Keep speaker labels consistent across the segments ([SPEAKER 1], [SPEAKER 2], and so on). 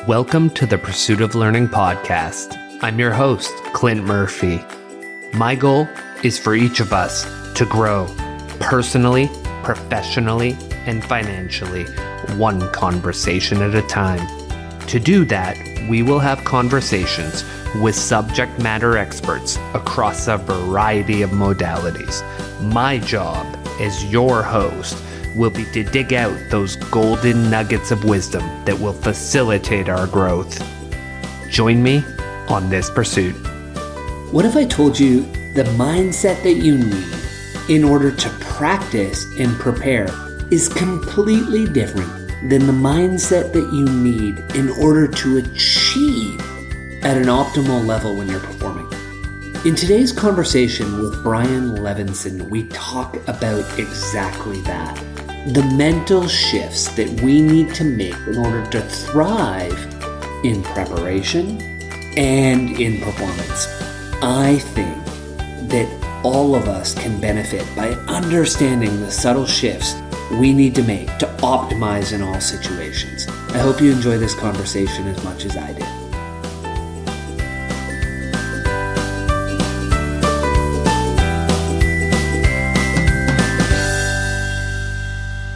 [SPEAKER 1] Welcome to the Pursuit of Learning podcast. I'm your host, Clint Murphy. My goal is for each of us to grow personally, professionally, and financially, one conversation at a time. To do that, we will have conversations with subject matter experts across a variety of modalities. My job as your host will be to dig out those golden nuggets of wisdom that will facilitate our growth. Join me on this pursuit.
[SPEAKER 2] What if I told you the mindset that you need in order to practice and prepare is completely different than the mindset that you need in order to achieve at an optimal level when you're performing? In today's conversation with Brian Levenson, we talk about exactly that. The mental shifts that we need to make in order to thrive in preparation and in performance. I think that all of us can benefit by understanding the subtle shifts we need to make to optimize in all situations. I hope you enjoy this conversation as much as I did.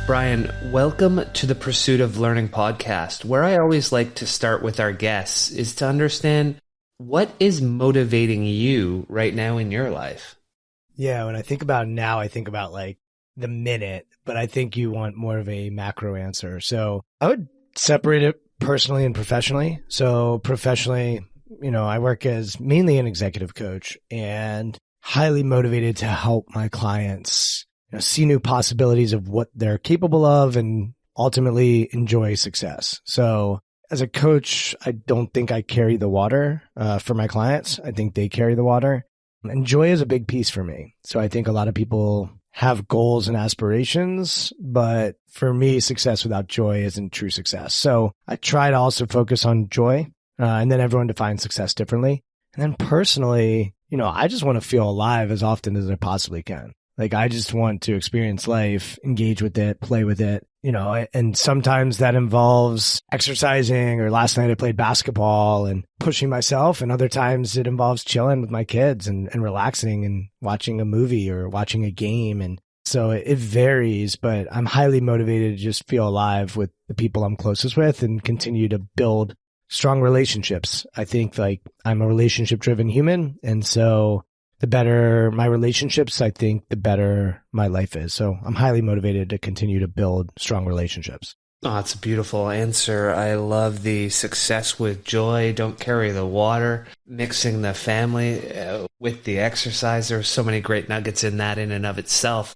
[SPEAKER 1] Brian, welcome to the Pursuit of Learning podcast. Where I always like to start with our guests is to understand what is motivating you right now in your life.
[SPEAKER 3] Yeah, when I think about now, I think about like the minute, but I think you want more of a macro answer. So I would separate it personally and professionally. So professionally, I work as mainly an executive coach and highly motivated to help my clients see new possibilities of what they're capable of and ultimately enjoy success. So as a coach, I don't think I carry the water for my clients. I think they carry the water. And joy is a big piece for me. So I think a lot of people have goals and aspirations, but for me, success without joy isn't true success. So I try to also focus on joy, and then everyone defines success differently. And then personally, I just want to feel alive as often as I possibly can. Like, I just want to experience life, engage with it, play with it, and sometimes that involves exercising, or last night I played basketball and pushing myself. And other times it involves chilling with my kids and relaxing and watching a movie or watching a game. And so it varies, but I'm highly motivated to just feel alive with the people I'm closest with and continue to build strong relationships. I think I'm a relationship driven human. And so the better my relationships, I think the better my life is. So I'm highly motivated to continue to build strong relationships.
[SPEAKER 1] Oh, it's a beautiful answer. I love the success with joy, don't carry the water, mixing the family with the exercise. There's so many great nuggets in that in and of itself.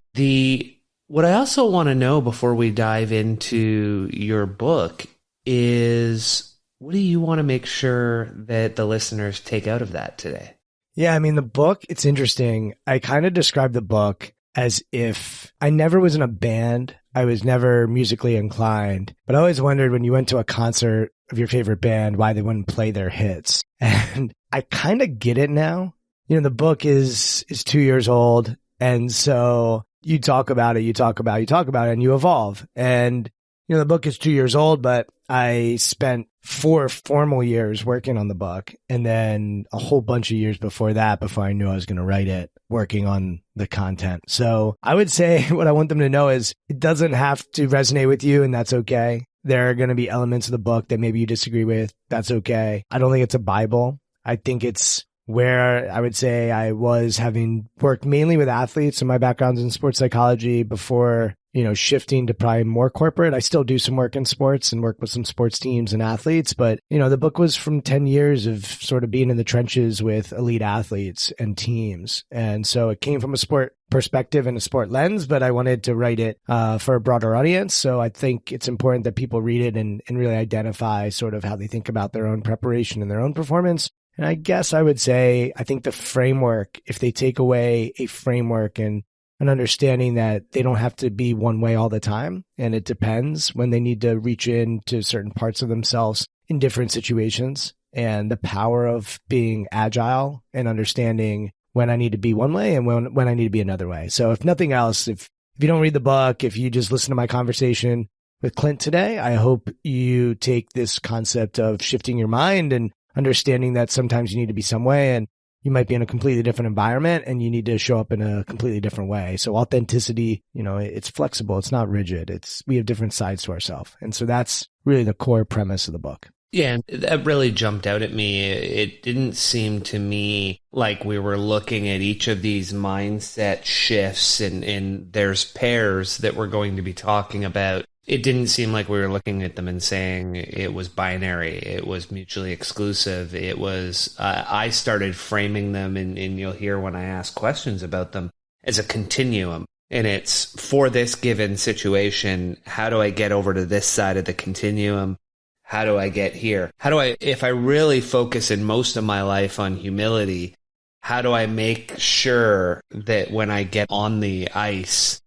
[SPEAKER 1] What I also want to know before we dive into your book is, what do you want to make sure that the listeners take out of that today?
[SPEAKER 3] Yeah, the book, it's interesting. I kind of describe the book as if I never was in a band. I was never musically inclined, but I always wondered when you went to a concert of your favorite band, why they wouldn't play their hits. And I kind of get it now. The book is 2 years old. And so you talk about it, and you evolve. And the book is 2 years old, but I spent 4 formal years working on the book, and then a whole bunch of years before that, before I knew I was going to write it, working on the content. So I would say what I want them to know is it doesn't have to resonate with you, and that's okay. There are going to be elements of the book that maybe you disagree with. That's okay. I don't think it's a Bible. I think it's where I would say I was, having worked mainly with athletes, and my background's in sports psychology before shifting to probably more corporate. I still do some work in sports and work with some sports teams and athletes, but the book was from 10 years of sort of being in the trenches with elite athletes and teams. And so it came from a sport perspective and a sport lens, but I wanted to write it for a broader audience. So I think it's important that people read it and really identify sort of how they think about their own preparation and their own performance. And I guess I would say, I think the framework, if they take away a framework and an understanding that they don't have to be one way all the time, and it depends when they need to reach into certain parts of themselves in different situations, and the power of being agile and understanding when I need to be one way and when I need to be another way. So if nothing else, if you don't read the book, if you just listen to my conversation, with Clint today. I hope you take this concept of shifting your mind and understanding that sometimes you need to be some way and you might be in a completely different environment and you need to show up in a completely different way. So authenticity, it's flexible. It's not rigid. We have different sides to ourselves. And so that's really the core premise of the book.
[SPEAKER 1] Yeah, that really jumped out at me. It didn't seem to me like we were looking at each of these mindset shifts and there's pairs that we're going to be talking about. It didn't seem like we were looking at them and saying it was binary. It was mutually exclusive. It was, I started framing them, and you'll hear when I ask questions about them, as a continuum. And it's, for this given situation, how do I get over to this side of the continuum? How do I get here? If I really focus in most of my life on humility, how do I make sure that when I get on the ice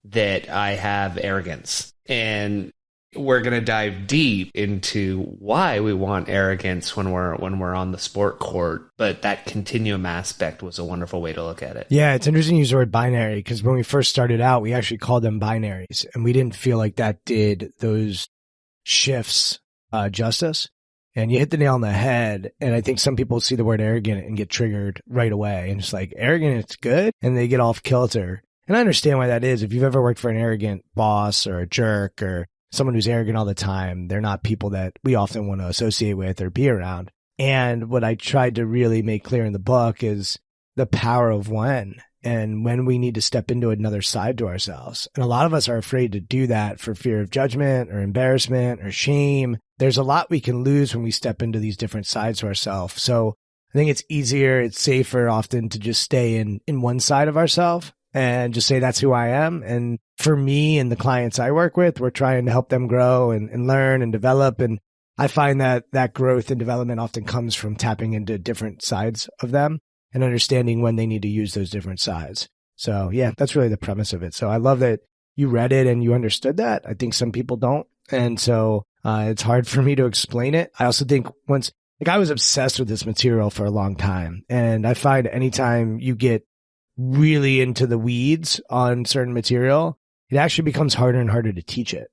[SPEAKER 1] that I have arrogance? And we're going to dive deep into why we want arrogance when we're on the sport court. But that continuum aspect was a wonderful way to look at it.
[SPEAKER 3] Yeah, it's interesting to use the word binary because when we first started out, we actually called them binaries. And we didn't feel like that did those shifts justice. And you hit the nail on the head. And I think some people see the word arrogant and get triggered right away. And it's like, arrogant, it's good. And they get off kilter. And I understand why that is. If you've ever worked for an arrogant boss or a jerk or someone who's arrogant all the time, they're not people that we often want to associate with or be around. And what I tried to really make clear in the book is the power of when and when we need to step into another side to ourselves. And a lot of us are afraid to do that for fear of judgment or embarrassment or shame. There's a lot we can lose when we step into these different sides to ourselves. So I think it's easier, it's safer often to just stay in one side of ourselves and just say, that's who I am. And for me and the clients I work with, we're trying to help them grow and learn and develop. And I find that growth and development often comes from tapping into different sides of them and understanding when they need to use those different sides. So yeah, that's really the premise of it. So I love that you read it and you understood that. I think some people don't. And so it's hard for me to explain it. I also think I was obsessed with this material for a long time. And I find anytime you get really into the weeds on certain material, it actually becomes harder and harder to teach it.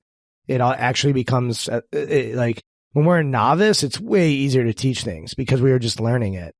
[SPEAKER 3] It actually becomes like when we're a novice, it's way easier to teach things because we are just learning it.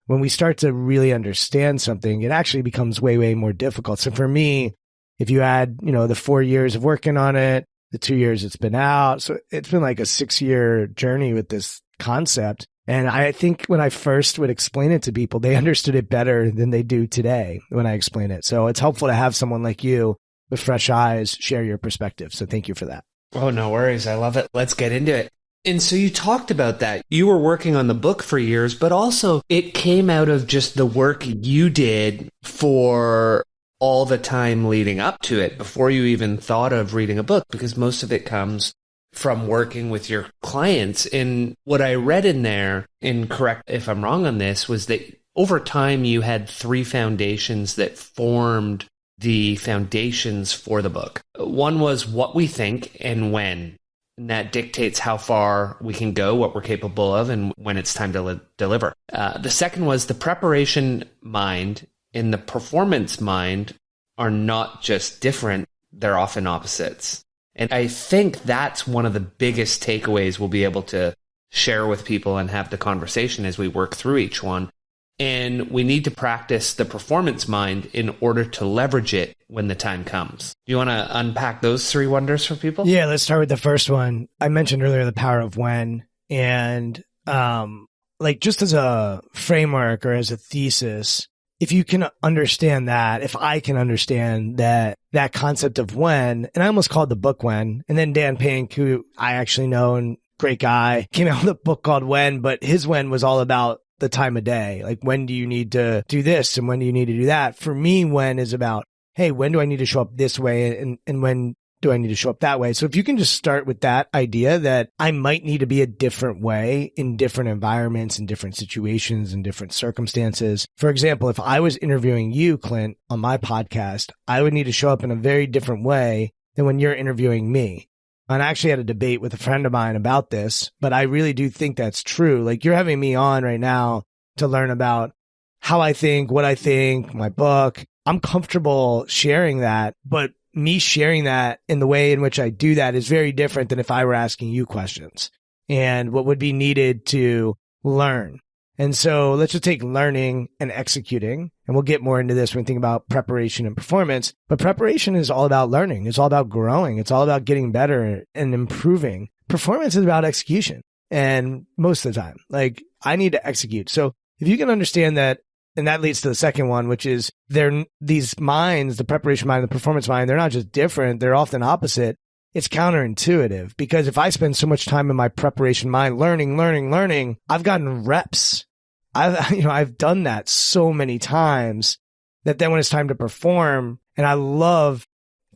[SPEAKER 3] When we start to really understand something, it actually becomes way, way more difficult. So for me, if you add, the 4 years of working on it, the 2 years it's been out, so it's been like a 6-year journey with this concept. And I think when I first would explain it to people, they understood it better than they do today when I explain it. So it's helpful to have someone like you with fresh eyes share your perspective. So thank you for that.
[SPEAKER 1] Oh, no worries. I love it. Let's get into it. And so you talked about that. You were working on the book for years, but also it came out of just the work you did for all the time leading up to it before you even thought of reading a book, because most of it comes from working with your clients. And what I read in there, and correct if I'm wrong on this, was that over time you had 3 foundations that formed the foundations for the book. One was what we think and when. And that dictates how far we can go, what we're capable of, and when it's time to deliver. The second was the preparation mind and the performance mind are not just different, they're often opposites. And I think that's one of the biggest takeaways we'll be able to share with people and have the conversation as we work through each one. And we need to practice the performance mind in order to leverage it when the time comes. Do you want to unpack those 3 wonders for people?
[SPEAKER 3] Yeah, let's start with the first one. I mentioned earlier the power of when. And just as a framework or as a thesis, if you can understand that, if I can understand that concept of when, and I almost called the book When, and then Dan Pink, who I actually know and great guy, came out with a book called When, but his when was all about the time of day. Like, when do you need to do this and when do you need to do that? For me, when is about, hey, when do I need to show up this way and when do I need to show up that way? So if you can just start with that idea that I might need to be a different way in different environments, in different situations, in different circumstances. For example, if I was interviewing you, Clint, on my podcast, I would need to show up in a very different way than when you're interviewing me. And I actually had a debate with a friend of mine about this, but I really do think that's true. Like, you're having me on right now to learn about how I think, what I think, my book. I'm comfortable sharing that, but me sharing that in the way in which I do that is very different than if I were asking you questions and what would be needed to learn. And so let's just take learning and executing, and we'll get more into this when we think about preparation and performance. But preparation is all about learning. It's all about growing. It's all about getting better and improving. Performance is about execution. And most of the time, like, I need to execute. So if you can understand that, and that leads to the second one, which is these minds, the preparation mind and the performance mind, they're not just different, they're often opposite. It's counterintuitive, because if I spend so much time in my preparation mind learning, I've gotten reps. I've done that so many times that then when it's time to perform, and I love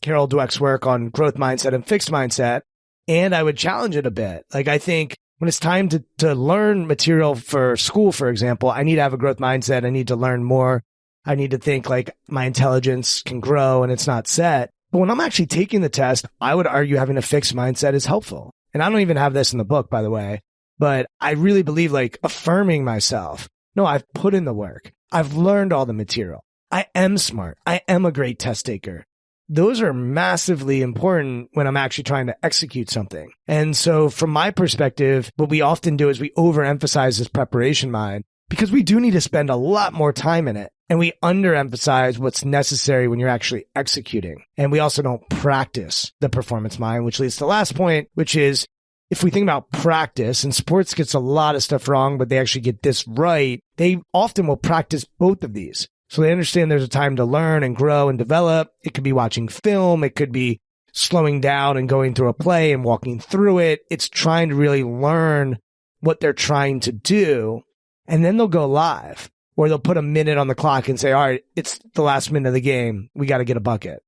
[SPEAKER 3] Carol Dweck's work on growth mindset and fixed mindset, and I would challenge it a bit. Like, I think when it's time to learn material for school, for example, I need to have a growth mindset. I need to learn more. I need to think like my intelligence can grow and it's not set. But when I'm actually taking the test, I would argue having a fixed mindset is helpful. And I don't even have this in the book, by the way, but I really believe, like, affirming myself. No, I've put in the work. I've learned all the material. I am smart. I am a great test taker. Those are massively important when I'm actually trying to execute something. And so from my perspective, what we often do is we overemphasize this preparation mind, because we do need to spend a lot more time in it. And we underemphasize what's necessary when you're actually executing. And we also don't practice the performance mind, which leads to the last point, which is, if we think about practice, and sports gets a lot of stuff wrong, but they actually get this right, they often will practice both of these. So they understand there's a time to learn and grow and develop. It could be watching film. It could be slowing down and going through a play and walking through it. It's trying to really learn what they're trying to do. And then they'll go live, or they'll put a minute on the clock and say, all right, it's the last minute of the game. We got to get a bucket.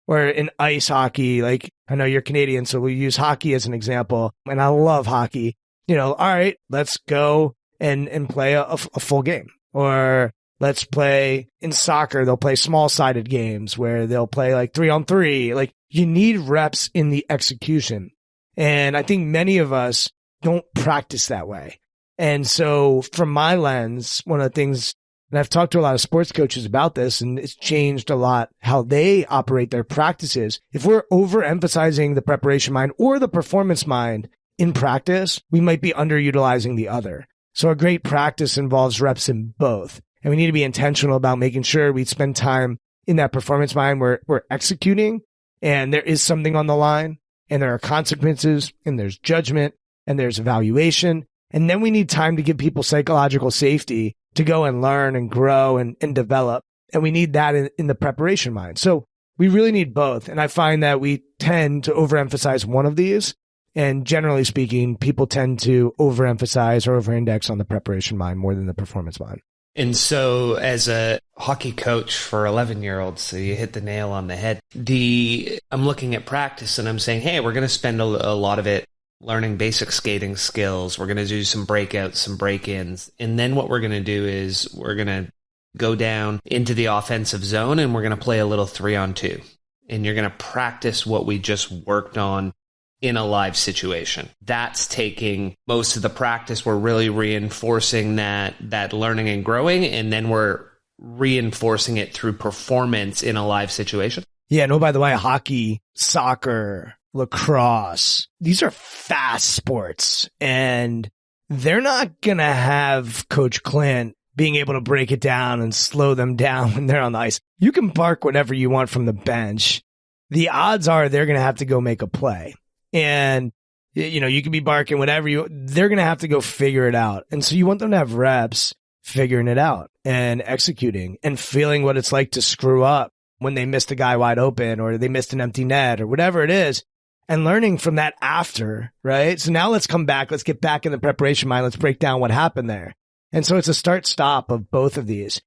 [SPEAKER 3] Or in ice hockey, like, I know you're Canadian, so we'll use hockey as an example. And I love hockey. All right, let's go and play a full game. Or let's play in soccer. They'll play small-sided games where they'll play like 3-on-3. Like, you need reps in the execution. And I think many of us don't practice that way. And so from my lens, one of the things, and I've talked to a lot of sports coaches about this, and it's changed a lot how they operate their practices. If we're overemphasizing the preparation mind or the performance mind in practice, we might be underutilizing the other. So a great practice involves reps in both. And we need to be intentional about making sure we spend time in that performance mind where we're executing, and there is something on the line, and there are consequences, and there's judgment, and there's evaluation. And then we need time to give people psychological safety to go and learn and grow and develop. And we need that in the preparation mind. So we really need both. And I find that we tend to overemphasize one of these. And generally speaking, people tend to overemphasize or overindex on the preparation mind more than the performance mind.
[SPEAKER 1] And so as a hockey coach for 11-year-olds, so you hit the nail on the head. I'm looking at practice and I'm saying, hey, we're going to spend a lot of it learning basic skating skills. We're going to do some breakouts, some break-ins. And then what we're going to do is we're going to go down into the offensive zone and we're going to play a little 3-on-2. And you're going to practice what we just worked on in a live situation. That's taking most of the practice. We're really reinforcing that learning and growing, and then we're reinforcing it through performance in a live situation.
[SPEAKER 3] Yeah, no, by the way, hockey, soccer, lacrosse, these are fast sports, and they're not going to have Coach Clint being able to break it down and slow them down when they're on the ice. You can bark whatever you want from the bench. The odds are they're going to have to go make a play. And, you can be barking whatever they're going to have to go figure it out. And so you want them to have reps figuring it out and executing and feeling what it's like to screw up when they missed a guy wide open or they missed an empty net or whatever it is, and learning from that after, right? So now let's come back. Let's get back in the preparation mind. Let's break down what happened there. And so it's a start stop of both of these.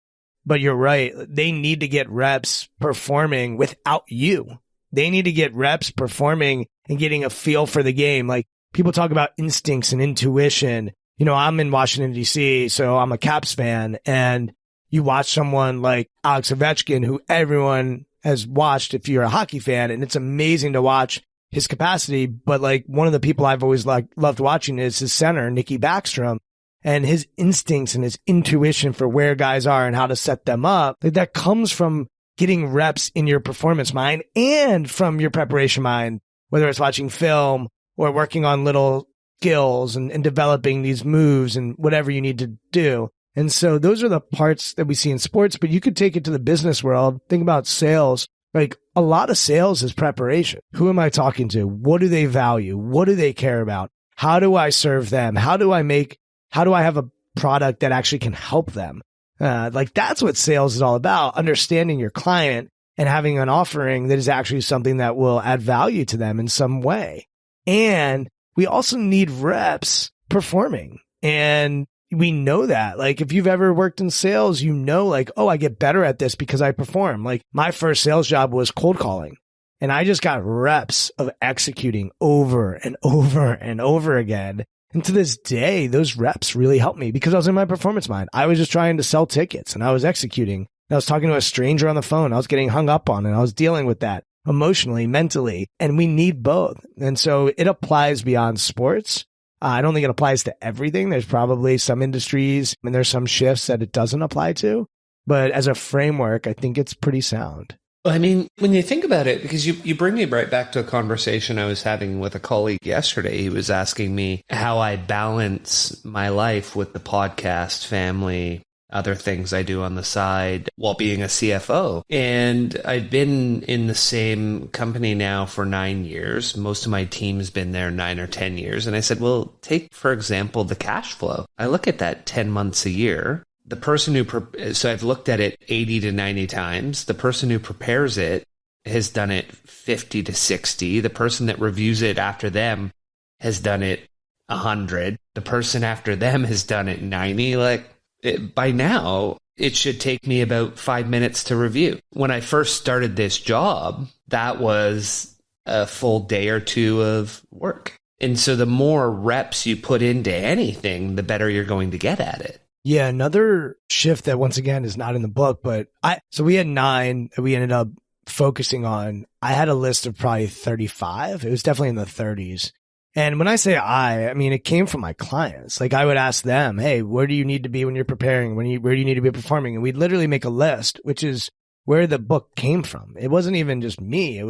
[SPEAKER 3] But you're right. They need to get reps performing without you. They need to get reps performing and getting a feel for the game. Like, people talk about instincts and intuition. I'm in Washington, D.C., so I'm a Caps fan. And you watch someone like Alex Ovechkin, who everyone has watched if you're a hockey fan, and it's amazing to watch his capacity. But like, one of the people I've always loved watching is his center, Nicky Backstrom, and his instincts and his intuition for where guys are and how to set them up. Like, that comes from getting reps in your performance mind and from your preparation mind, whether it's watching film or working on little skills and developing these moves and whatever you need to do. And so those are the parts that we see in sports, but you could take it to the business world. Think about sales. Like a lot of sales is preparation. Who am I talking to? What do they value? What do they care about? How do I serve them? How do I have a product that actually can help them? Like that's what sales is all about, understanding your client and having an offering that is actually something that will add value to them in some way. And we also need reps performing. And we know that. Like if you've ever worked in sales, you know, like, oh, I get better at this because I perform. Like my first sales job was cold calling. And I just got reps of executing over and over and over again. And to this day, those reps really helped me because I was in my performance mind. I was just trying to sell tickets and I was executing. I was talking to a stranger on the phone. I was getting hung up on and I was dealing with that emotionally, mentally, and we need both. And so it applies beyond sports. I don't think it applies to everything. There's probably some industries and there's some shifts that it doesn't apply to. But as a framework, I think it's pretty sound.
[SPEAKER 1] I mean, when you think about it, because you bring me right back to a conversation I was having with a colleague yesterday. He was asking me how I balance my life with the podcast, family, other things I do on the side while being a CFO. And I've been in the same company now for 9 years. Most of my team's been there 9 or 10 years. And I said, well, take, for example, the cash flow. I look at that 10 months a year. The person so I've looked at it 80 to 90 times. The person who prepares it has done it 50 to 60. The person that reviews it after them has done it 100. The person after them has done it 90. By now, it should take me about 5 minutes to review. When I first started this job, that was a full day or two of work. And so the more reps you put into anything, the better you're going to get at it.
[SPEAKER 3] Yeah, another shift that once again is not in the book, but so we had 9 that we ended up focusing on. I had a list of probably 35. It was definitely in the 30s. And when I say I mean, it came from my clients. Like I would ask them, hey, where do you need to be when you're preparing? Where do you need to be performing? And we'd literally make a list, which is where the book came from. It wasn't even just me.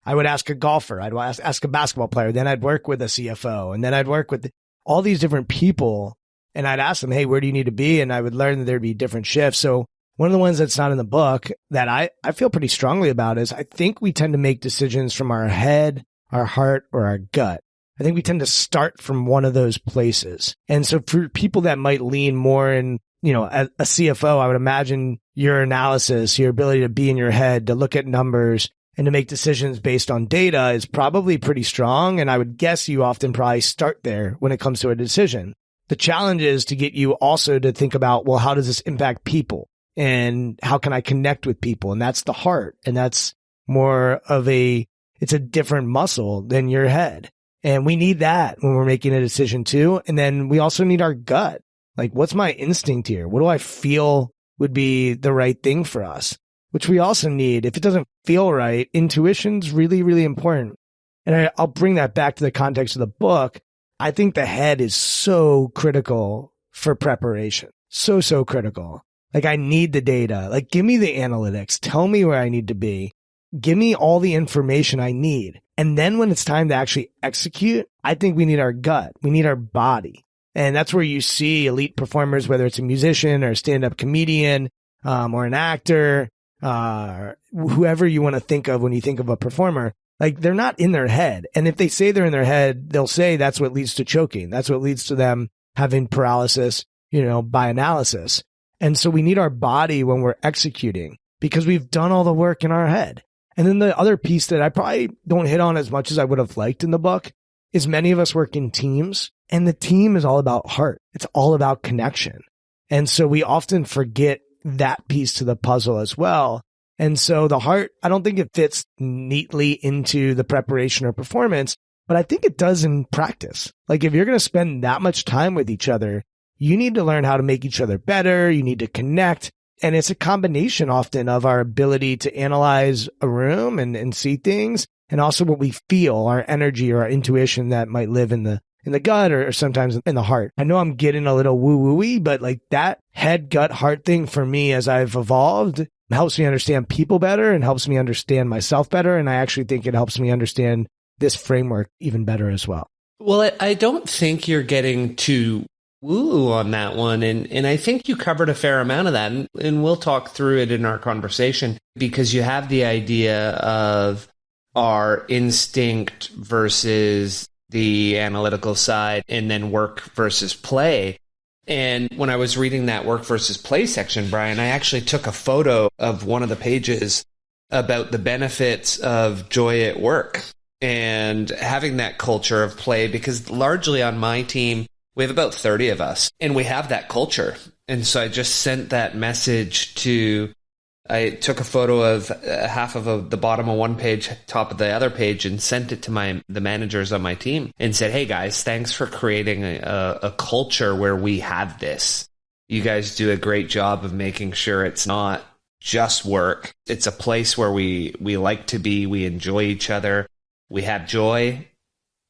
[SPEAKER 3] I would ask a golfer. I'd ask a basketball player. Then I'd work with a CFO. And then I'd work with all these different people. And I'd ask them, hey, where do you need to be? And I would learn that there'd be different shifts. So one of the ones that's not in the book that I feel pretty strongly about is I think we tend to make decisions from our head, our heart, or our gut. I think we tend to start from one of those places. And so for people that might lean more in, as a CFO, I would imagine your analysis, your ability to be in your head, to look at numbers and to make decisions based on data is probably pretty strong. And I would guess you often probably start there when it comes to a decision. The challenge is to get you also to think about, well, how does this impact people? And how can I connect with people? And that's the heart. And that's more of it's a different muscle than your head. And we need that when we're making a decision too. And then we also need our gut. Like, what's my instinct here? What do I feel would be the right thing for us? Which we also need. If it doesn't feel right, intuition's really, really important. And I'll bring that back to the context of the book. I think the head is so critical for preparation. So critical. Like, I need the data. Like, give me the analytics. Tell me where I need to be. Give me all the information I need. And then when it's time to actually execute, I think we need our gut. We need our body. And that's where you see elite performers, whether it's a musician or a stand-up comedian, or an actor, whoever you want to think of when you think of a performer. Like, they're not in their head. And if they say they're in their head, they'll say that's what leads to choking. That's what leads to them having paralysis, by analysis. And so we need our body when we're executing because we've done all the work in our head. And then the other piece that I probably don't hit on as much as I would have liked in the book is many of us work in teams, and the team is all about heart. It's all about connection. And so we often forget that piece to the puzzle as well. And so the heart, I don't think it fits neatly into the preparation or performance, but I think it does in practice. Like, if you're going to spend that much time with each other, you need to learn how to make each other better. You need to connect. And it's a combination often of our ability to analyze a room and see things, and also what we feel, our energy or our intuition that might live in the gut or sometimes in the heart. I know I'm getting a little woo-woo-y, but like that head, gut, heart thing for me as I've evolved helps me understand people better and helps me understand myself better. And I actually think it helps me understand this framework even better as well.
[SPEAKER 1] Well, I don't think you're getting too woo on that one. And I think you covered a fair amount of that. And we'll talk through it in our conversation, because you have the idea of our instinct versus the analytical side, and then work versus play. And when I was reading that work versus play section, Brian, I actually took a photo of one of the pages about the benefits of joy at work and having that culture of play, because largely on my team, we have about 30 of us and we have that culture. And so I just sent that message I took a photo of half of the bottom of one page, top of the other page, and sent it to the managers on my team and said, hey guys, thanks for creating a culture where we have this. You guys do a great job of making sure it's not just work. It's a place where we like to be, we enjoy each other, we have joy,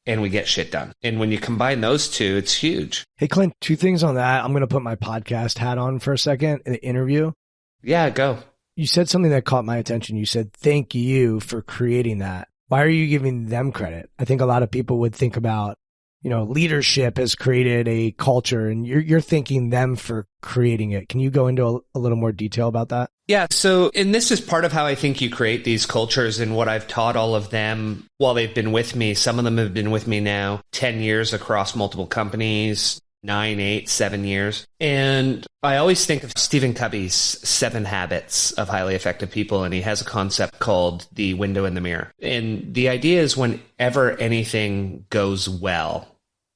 [SPEAKER 1] and we get shit done. And when you combine those two, it's huge.
[SPEAKER 3] Hey, Clint, 2 things on that. I'm going to put my podcast hat on for a second in the interview.
[SPEAKER 1] Yeah, go.
[SPEAKER 3] You said something that caught my attention. You said, thank you for creating that. Why are you giving them credit? I think a lot of people would think about, leadership has created a culture, and you're thanking them for creating it. Can you go into a little more detail about that?
[SPEAKER 1] Yeah. So, and this is part of how I think you create these cultures, and what I've taught all of them while they've been with me. Some of them have been with me now 10 years across multiple companies, 9, 8, 7 years. And I always think of Stephen Covey's 7 Habits of Highly Effective People, and he has a concept called the window in the mirror. And the idea is whenever anything goes well,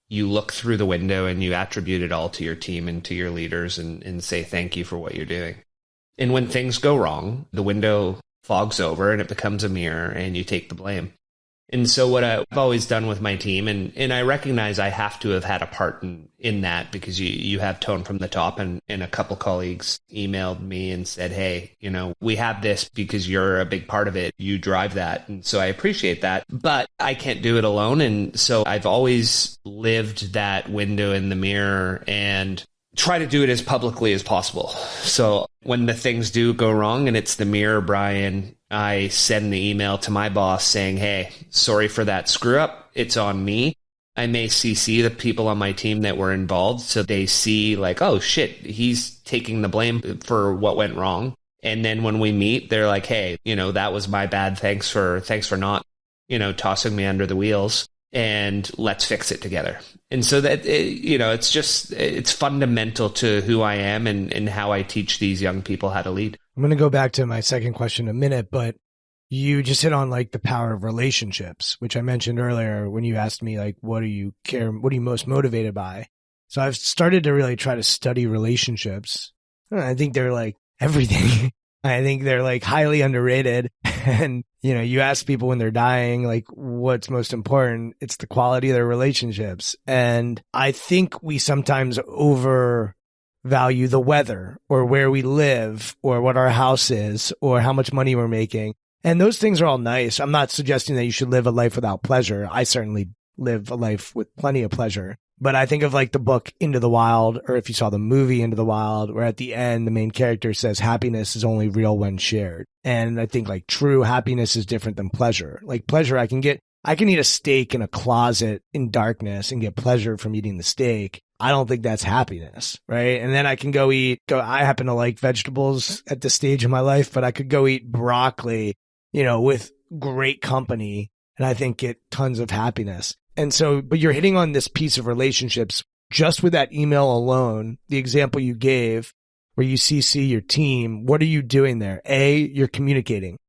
[SPEAKER 1] you look through the window and you attribute it all to your team and to your leaders and say thank you for what you're doing. And when things go wrong, the window fogs over and it becomes a mirror and you take the blame. And so what I've always done with my team, and I recognize I have to have had a part in that, because you have tone from the top, and a couple colleagues emailed me and said, hey, we have this because you're a big part of it. You drive that. And so I appreciate that, but I can't do it alone. And so I've always lived that window in the mirror and try to do it as publicly as possible. So when the things do go wrong and it's the mirror, Brian, I send the email to my boss saying, hey, sorry for that screw up. It's on me. I may CC the people on my team that were involved, so they see like, oh shit, he's taking the blame for what went wrong. And then when we meet, they're like, hey, that was my bad. Thanks for not, tossing me under the wheels, and let's fix it together. And so that, it's fundamental to who I am and how I teach these young people how to lead.
[SPEAKER 3] I'm going to go back to my second question in a minute, but you just hit on like the power of relationships, which I mentioned earlier when you asked me, like, what are you most motivated by? So I've started to really try to study relationships. I think they're like everything. I think they're like highly underrated. And, you ask people when they're dying, like, what's most important? It's the quality of their relationships. And I think we sometimes overvalue the weather or where we live or what our house is or how much money we're making. And those things are all nice. I'm not suggesting that you should live a life without pleasure. I certainly live a life with plenty of pleasure. But I think of like the book Into the Wild, or if you saw the movie Into the Wild, where at the end, the main character says happiness is only real when shared. And I think like true happiness is different than pleasure. Like pleasure, I can eat a steak in a closet in darkness and get pleasure from eating the steak. I don't think that's happiness, right? And then I can I happen to like vegetables at this stage of my life, but I could go eat broccoli, with great company, and I think get tons of happiness. And so, but you're hitting on this piece of relationships just with that email alone, the example you gave where you CC your team. What are you doing there? You're communicating.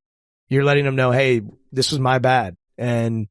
[SPEAKER 3] You're letting them know, hey, this was my bad and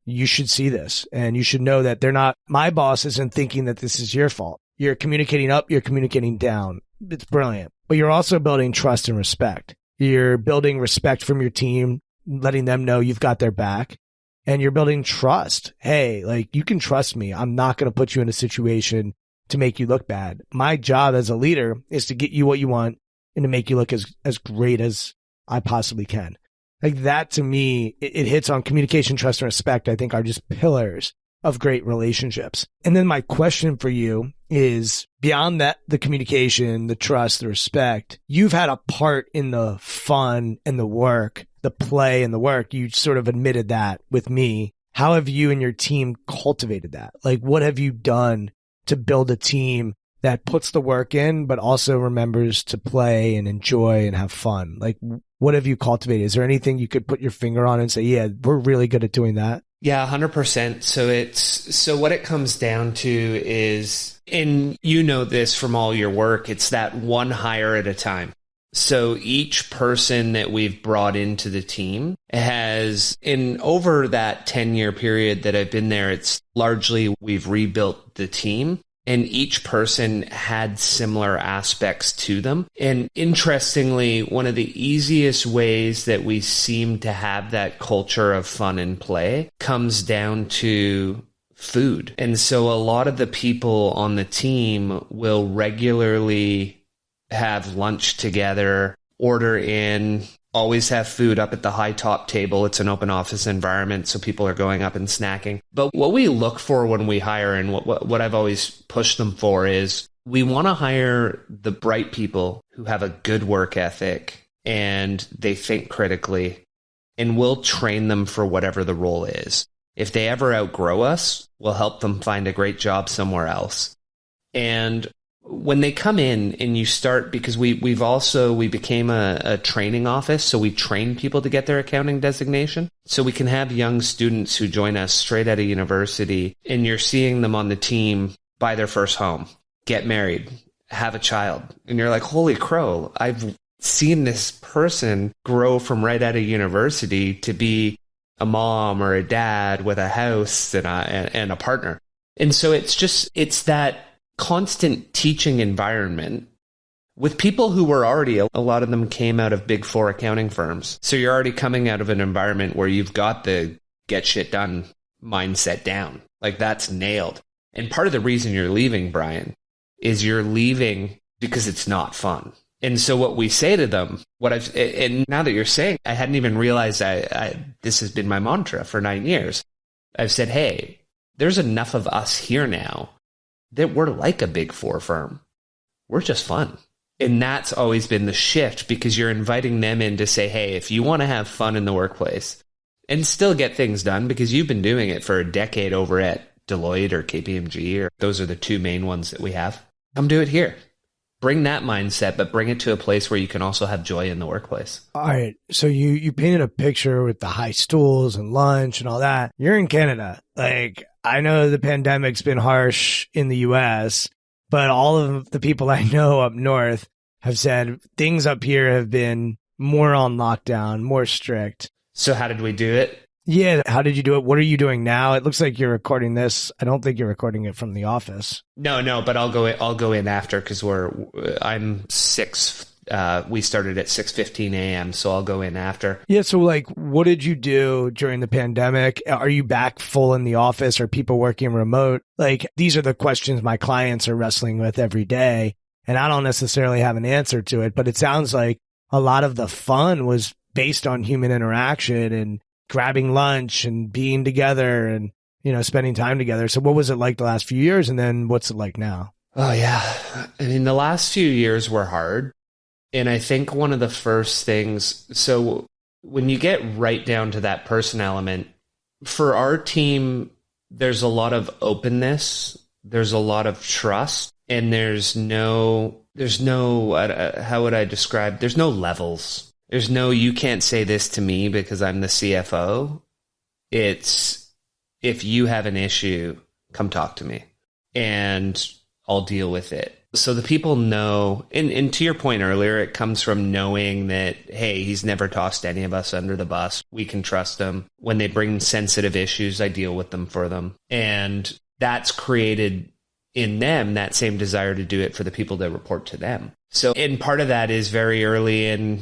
[SPEAKER 3] you should see this. And you should know that my boss isn't thinking that this is your fault. You're communicating up, you're communicating down. It's brilliant. But you're also building trust and respect. You're building respect from your team, letting them know you've got their back. And you're building trust. Hey, like, you can trust me. I'm not going to put you in a situation to make you look bad. My job as a leader is to get you what you want and to make you look as great as I possibly can. Like that, to me, it hits on communication, trust, and respect, I think, are just pillars of great relationships. And then my question for you is, beyond that, the communication, the trust, the respect, you've had a part in the fun and the work, the play and the work. You sort of admitted that with me. How have you and your team cultivated that? Like, what have you done to build a team that puts the work in, but also remembers to play and enjoy and have fun? Like, what have you cultivated? Is there anything you could put your finger on and say, yeah, we're really good at doing that?
[SPEAKER 1] Yeah, 100%. So what it comes down to is, and you know this from all your work, it's that one hire at a time. So each person that we've brought into the team has, in over that 10-year period that I've been there, it's largely we've rebuilt the team. And each person had similar aspects to them. And interestingly, one of the easiest ways that we seem to have that culture of fun and play comes down to food. And so a lot of the people on the team will regularly have lunch together, order in, always have food up at the high top table. It's an open office environment, so people are going up and snacking. But what we look for when we hire, and what I've always pushed them for, is we want to hire the bright people who have a good work ethic and they think critically, and we'll train them for whatever the role is. If they ever outgrow us, we'll help them find a great job somewhere else. And when they come in and you start, because we became a training office, so we train people to get their accounting designation. So we can have young students who join us straight out of university, and you're seeing them on the team buy their first home, get married, have a child. And you're like, holy crow, I've seen this person grow from right out of university to be a mom or a dad with a house and a partner. And so it's that constant teaching environment with people who were already, a lot of them came out of big four accounting firms. So you're already coming out of an environment where you've got the get shit done mindset down. Like, that's nailed. And part of the reason you're leaving, Brian, is you're leaving because it's not fun. And so what we say to them, and now that you're saying, I hadn't even realized this has been my mantra for 9 years. I've said, hey, there's enough of us here now that we're like a big four firm. We're just fun. And that's always been the shift, because you're inviting them in to say, hey, if you want to have fun in the workplace and still get things done, because you've been doing it for a decade over at Deloitte or KPMG, or those are the two main ones that we have, come do it here. Bring that mindset, but bring it to a place where you can also have joy in the workplace.
[SPEAKER 3] All right. So you painted a picture with the high stools and lunch and all that. You're in Canada. Like, I know the pandemic's been harsh in the US, but all of the people I know up north have said things up here have been more on lockdown, more strict.
[SPEAKER 1] So how did we do it?
[SPEAKER 3] Yeah. How did you do it? What are you doing now? It looks like you're recording this. I don't think you're recording it from the office.
[SPEAKER 1] No, but I'll go in after, because I'm 6. We started at 6:15 a.m., so I'll go in after.
[SPEAKER 3] Yeah. So, like, what did you do during the pandemic? Are you back full in the office? Are people working remote? Like, these are the questions my clients are wrestling with every day, and I don't necessarily have an answer to it, but it sounds like a lot of the fun was based on human interaction and grabbing lunch and being together and, spending time together. So what was it like the last few years? And then what's it like now?
[SPEAKER 1] Oh, yeah. I mean, the last few years were hard. And I think one of the first things, so when you get right down to that person element, for our team, there's a lot of openness, there's a lot of trust, and there's no, how would I describe, there's no levels. There's no, you can't say this to me because I'm the CFO. It's, if you have an issue, come talk to me and I'll deal with it. So the people know, and to your point earlier, it comes from knowing that, hey, he's never tossed any of us under the bus. We can trust him. When they bring sensitive issues, I deal with them for them. And that's created in them that same desire to do it for the people that report to them. So, and part of that is very early in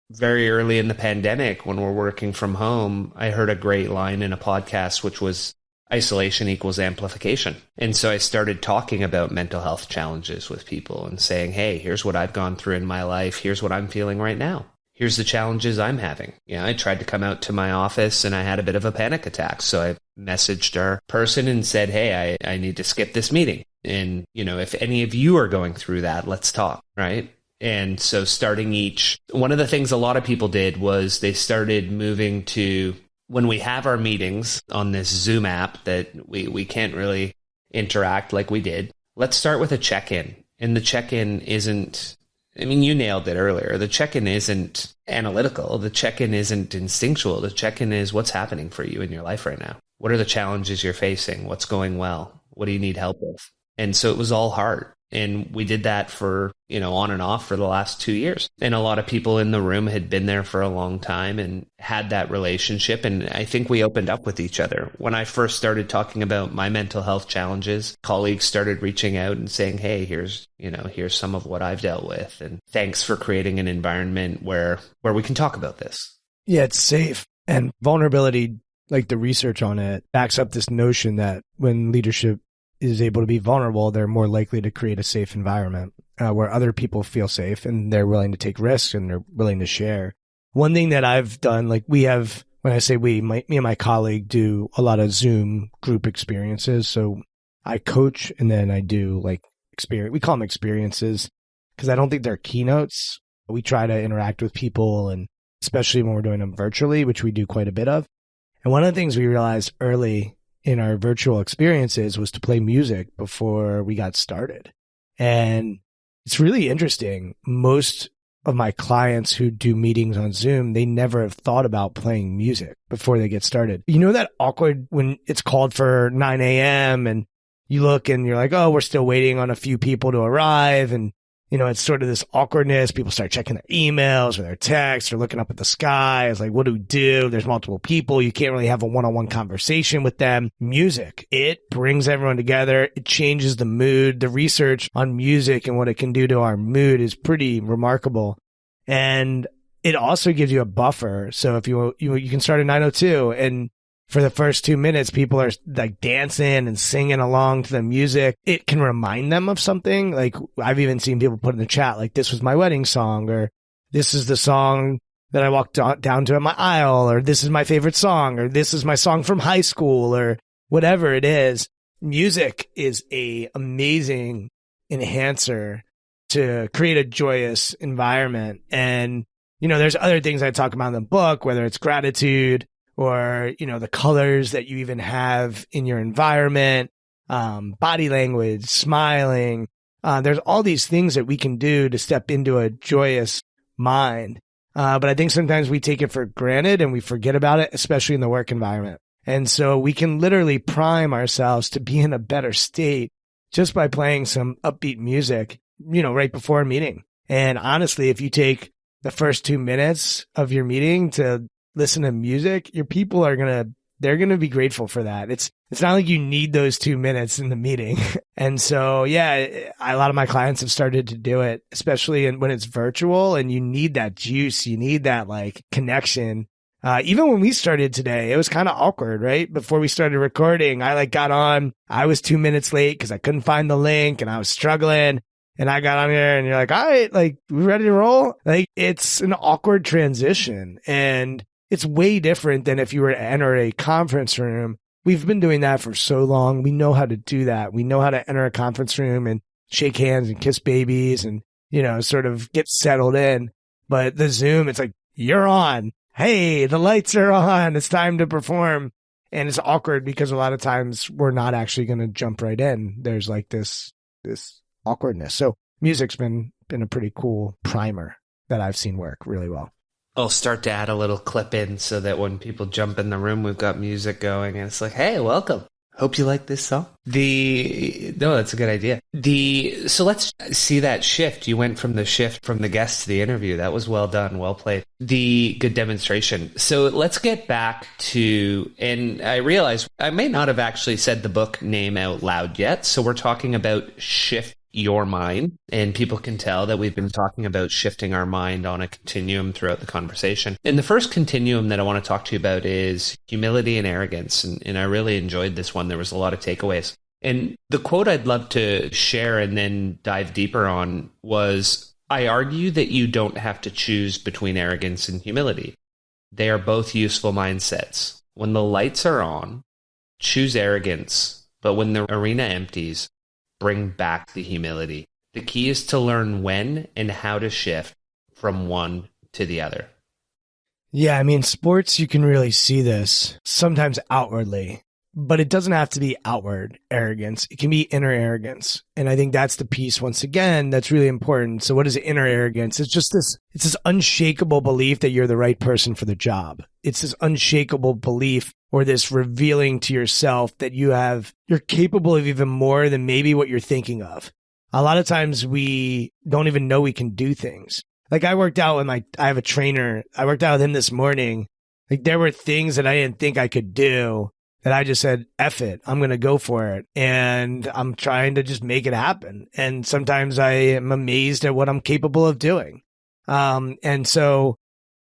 [SPEAKER 1] the pandemic, when we're working from home, I heard a great line in a podcast, which was, isolation equals amplification. And so I started talking about mental health challenges with people and saying, hey, here's what I've gone through in my life. Here's what I'm feeling right now. here's the challenges I'm having. I tried to come out to my office and I had a bit of a panic attack. So I messaged our person and said, hey, I need to skip this meeting. And, if any of you are going through that, let's talk, right? And so one of the things a lot of people did was they started moving to, when we have our meetings on this Zoom app that we can't really interact like we did, let's start with a check-in. And the check-in isn't, you nailed it earlier. The check-in isn't analytical. The check-in isn't instinctual. The check-in is what's happening for you in your life right now. What are the challenges you're facing? What's going well? What do you need help with? And so it was all hard. And we did that for, on and off for the last 2 years. And a lot of people in the room had been there for a long time and had that relationship. And I think we opened up with each other. When I first started talking about my mental health challenges, colleagues started reaching out and saying, hey, here's some of what I've dealt with. And thanks for creating an environment where we can talk about this.
[SPEAKER 3] Yeah, it's safe. And vulnerability, like the research on it, backs up this notion that when leadership is able to be vulnerable, they're more likely to create a safe environment where other people feel safe and they're willing to take risks and they're willing to share. One thing that I've done, like when I say me and my colleague do a lot of Zoom group experiences. So I coach and then I do we call them experiences because I don't think they're keynotes. We try to interact with people, and especially when we're doing them virtually, which we do quite a bit of. And one of the things we realized early in our virtual experiences was to play music before we got started. And it's really interesting. Most of my clients who do meetings on Zoom, they never have thought about playing music before they get started. That awkward when it's called for 9 a.m. and you look and you're like, oh, we're still waiting on a few people to arrive. And it's sort of this awkwardness. People start checking their emails or their texts or looking up at the sky. It's like, what do we do? There's multiple people. You can't really have a one-on-one conversation with them. Music, it brings everyone together. It changes the mood. The research on music and what it can do to our mood is pretty remarkable. And it also gives you a buffer. So if you can start at 9:02 and for the first 2 minutes, people are like dancing and singing along to the music. It can remind them of something. Like I've even seen people put in the chat, like, this was my wedding song, or this is the song that I walked down to at my aisle, or this is my favorite song, or this is my song from high school, or whatever it is. Music is a amazing enhancer to create a joyous environment. And, there's other things I talk about in the book, whether it's gratitude, or, the colors that you even have in your environment, body language, smiling. There's all these things that we can do to step into a joyous mind. But I think sometimes we take it for granted and we forget about it, especially in the work environment. And so we can literally prime ourselves to be in a better state just by playing some upbeat music, right before a meeting. And honestly, if you take the first 2 minutes of your meeting to listen to music, your people they're going to be grateful for that. It's not like you need those 2 minutes in the meeting. And so, yeah, a lot of my clients have started to do it, especially when it's virtual and you need that juice. You need that connection. Even when we started today, it was kind of awkward, right? Before we started recording, I got on, I was 2 minutes late because I couldn't find the link and I was struggling. And I got on here and you're like, all right, we ready to roll? It's an awkward transition. And it's way different than if you were to enter a conference room. We've been doing that for so long. We know how to do that. We know how to enter a conference room and shake hands and kiss babies and, sort of get settled in. But the Zoom, it's like, you're on. Hey, the lights are on. It's time to perform. And it's awkward because a lot of times we're not actually going to jump right in. There's this awkwardness. So music's been a pretty cool primer that I've seen work really well.
[SPEAKER 1] I'll start to add a little clip in so that when people jump in the room, we've got music going and it's like, hey, welcome. Hope you like this song. No, that's a good idea. So let's see that shift. You went from the shift from the guest to the interview. That was well done. Well played. The good demonstration. So let's get back to, and I realize I may not have actually said the book name out loud yet. So we're talking about Shift Your Mind, and people can tell that we've been talking about shifting our mind on a continuum throughout the conversation. And the first continuum that I want to talk to you about is humility and arrogance. And I really enjoyed this one. There was a lot of takeaways. And the quote I'd love to share and then dive deeper on was, I argue that you don't have to choose between arrogance and humility. They are both useful mindsets. When the lights are on, choose arrogance, but when the arena empties, bring back the humility. The key is to learn when and how to shift from one to the other.
[SPEAKER 3] Yeah, I mean, sports, you can really see this sometimes outwardly, but it doesn't have to be outward arrogance. It can be inner arrogance. And I think that's the piece, once again, that's really important. So what is inner arrogance? It's this unshakable belief that you're the right person for the job. It's this unshakable belief or this revealing to yourself that you're capable of even more than maybe what you're thinking of. A lot of times we don't even know we can do things. Like I have a trainer. I worked out with him this morning. Like there were things that I didn't think I could do that I just said, F it, I'm going to go for it. And I'm trying to just make it happen. And sometimes I am amazed at what I'm capable of doing. And so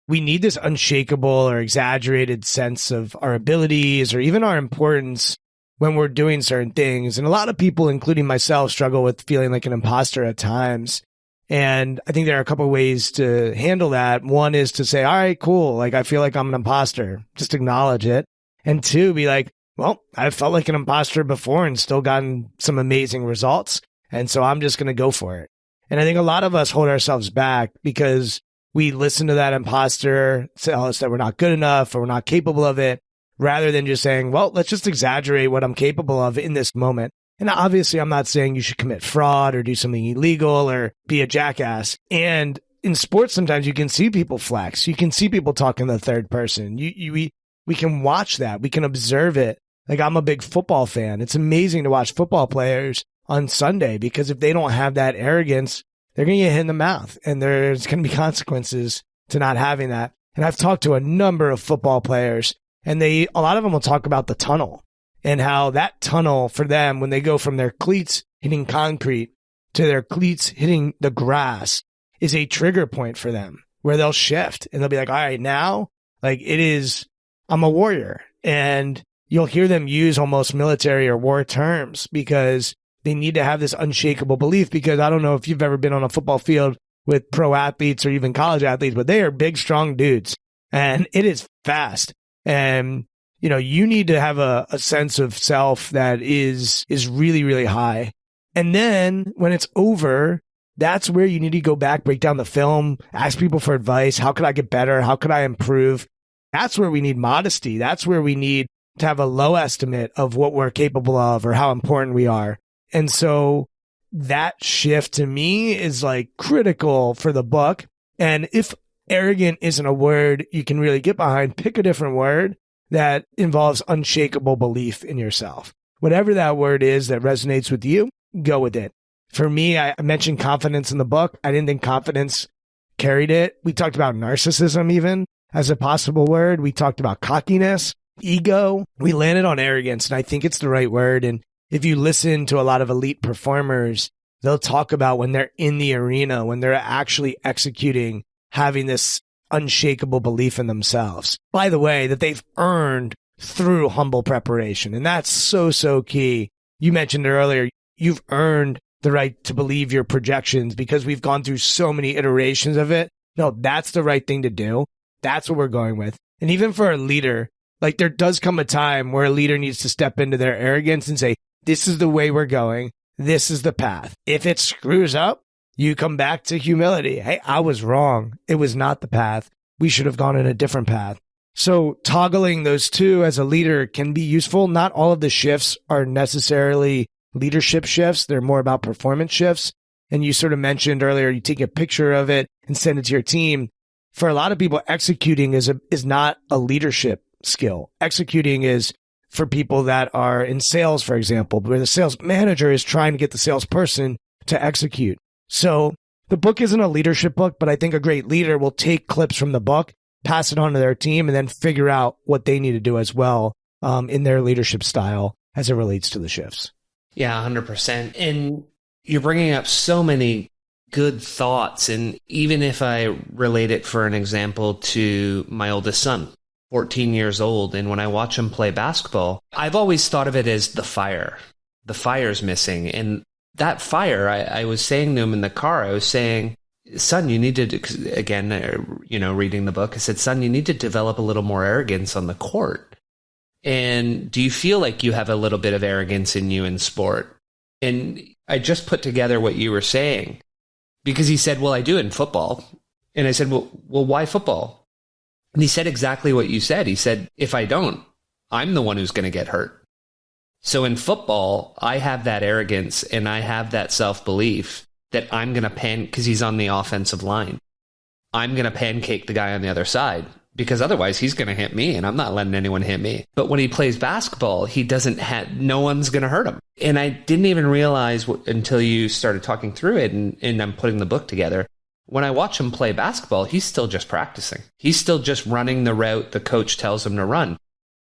[SPEAKER 3] we need this unshakable or exaggerated sense of our abilities or even our importance when we're doing certain things. And a lot of people, including myself, struggle with feeling like an imposter at times. And I think there are a couple of ways to handle that. One is to say, all right, cool. Like, I feel like I'm an imposter. Just acknowledge it. And two, be like, well, I've felt like an imposter before and still gotten some amazing results. And so I'm just going to go for it. And I think a lot of us hold ourselves back because we listen to that imposter tell us that we're not good enough or we're not capable of it, rather than just saying, well, let's just exaggerate what I'm capable of in this moment. And obviously, I'm not saying you should commit fraud or do something illegal or be a jackass. And in sports, sometimes you can see people flex. You can see people talk in the third person. We can watch that. We can observe it. Like, I'm a big football fan. It's amazing to watch football players on Sunday because if they don't have that arrogance, they're going to get hit in the mouth. And there's going to be consequences to not having that. And I've talked to a number of football players, and a lot of them will talk about the tunnel. And how that tunnel for them, when they go from their cleats hitting concrete to their cleats hitting the grass, is a trigger point for them where they'll shift and they'll be like, all right, now, like I'm a warrior. And you'll hear them use almost military or war terms because they need to have this unshakable belief. Because I don't know if you've ever been on a football field with pro athletes or even college athletes, but they are big, strong dudes and it is fast. And you need to have a sense of self that is really, really high. And then when it's over, that's where you need to go back, break down the film, ask people for advice. How could I get better? How could I improve? That's where we need modesty. That's where we need to have a low estimate of what we're capable of or how important we are. And so that shift to me is like critical for the book. And if arrogant isn't a word you can really get behind, pick a different word that involves unshakable belief in yourself. Whatever that word is that resonates with you, go with it. For me, I mentioned confidence in the book. I didn't think confidence carried it. We talked about narcissism even as a possible word. We talked about cockiness, ego. We landed on arrogance, and I think it's the right word. And if you listen to a lot of elite performers, they'll talk about when they're in the arena, when they're actually executing, having this unshakable belief in themselves. By the way, that they've earned through humble preparation. And that's so, so key. You mentioned earlier, you've earned the right to believe your projections because we've gone through so many iterations of it. No, that's the right thing to do. That's what we're going with. And even for a leader, like there does come a time where a leader needs to step into their arrogance and say, this is the way we're going. This is the path. If it screws up, you come back to humility. Hey, I was wrong. It was not the path. We should have gone in a different path. So toggling those two as a leader can be useful. Not all of the shifts are necessarily leadership shifts. They're more about performance shifts. And you sort of mentioned earlier, you take a picture of it and send it to your team. For a lot of people, executing is not a leadership skill. Executing is for people that are in sales, for example, where the sales manager is trying to get the salesperson to execute. So the book isn't a leadership book, but I think a great leader will take clips from the book, pass it on to their team, and then figure out what they need to do as well in their leadership style as it relates to the shifts.
[SPEAKER 1] Yeah, 100%. And you're bringing up so many good thoughts. And even if I relate it for an example to my oldest son, 14 years old, and when I watch him play basketball, I've always thought of it as the fire. The fire's missing. And that fire, I was saying to him in the car, I was saying, son, you need to, 'cause again, reading the book, I said, son, you need to develop a little more arrogance on the court. And do you feel like you have a little bit of arrogance in you in sport? And I just put together what you were saying, because he said, well, I do in football. And I said, well, why football? And he said exactly what you said. He said, if I don't, I'm the one who's going to get hurt. So in football, I have that arrogance and I have that self-belief that I'm going to because he's on the offensive line. I'm going to pancake the guy on the other side, because otherwise he's going to hit me and I'm not letting anyone hit me. But when he plays basketball, he doesn't have, no one's going to hurt him. And I didn't even realize until you started talking through it and I'm putting the book together. When I watch him play basketball, he's still just practicing. He's still just running the route the coach tells him to run.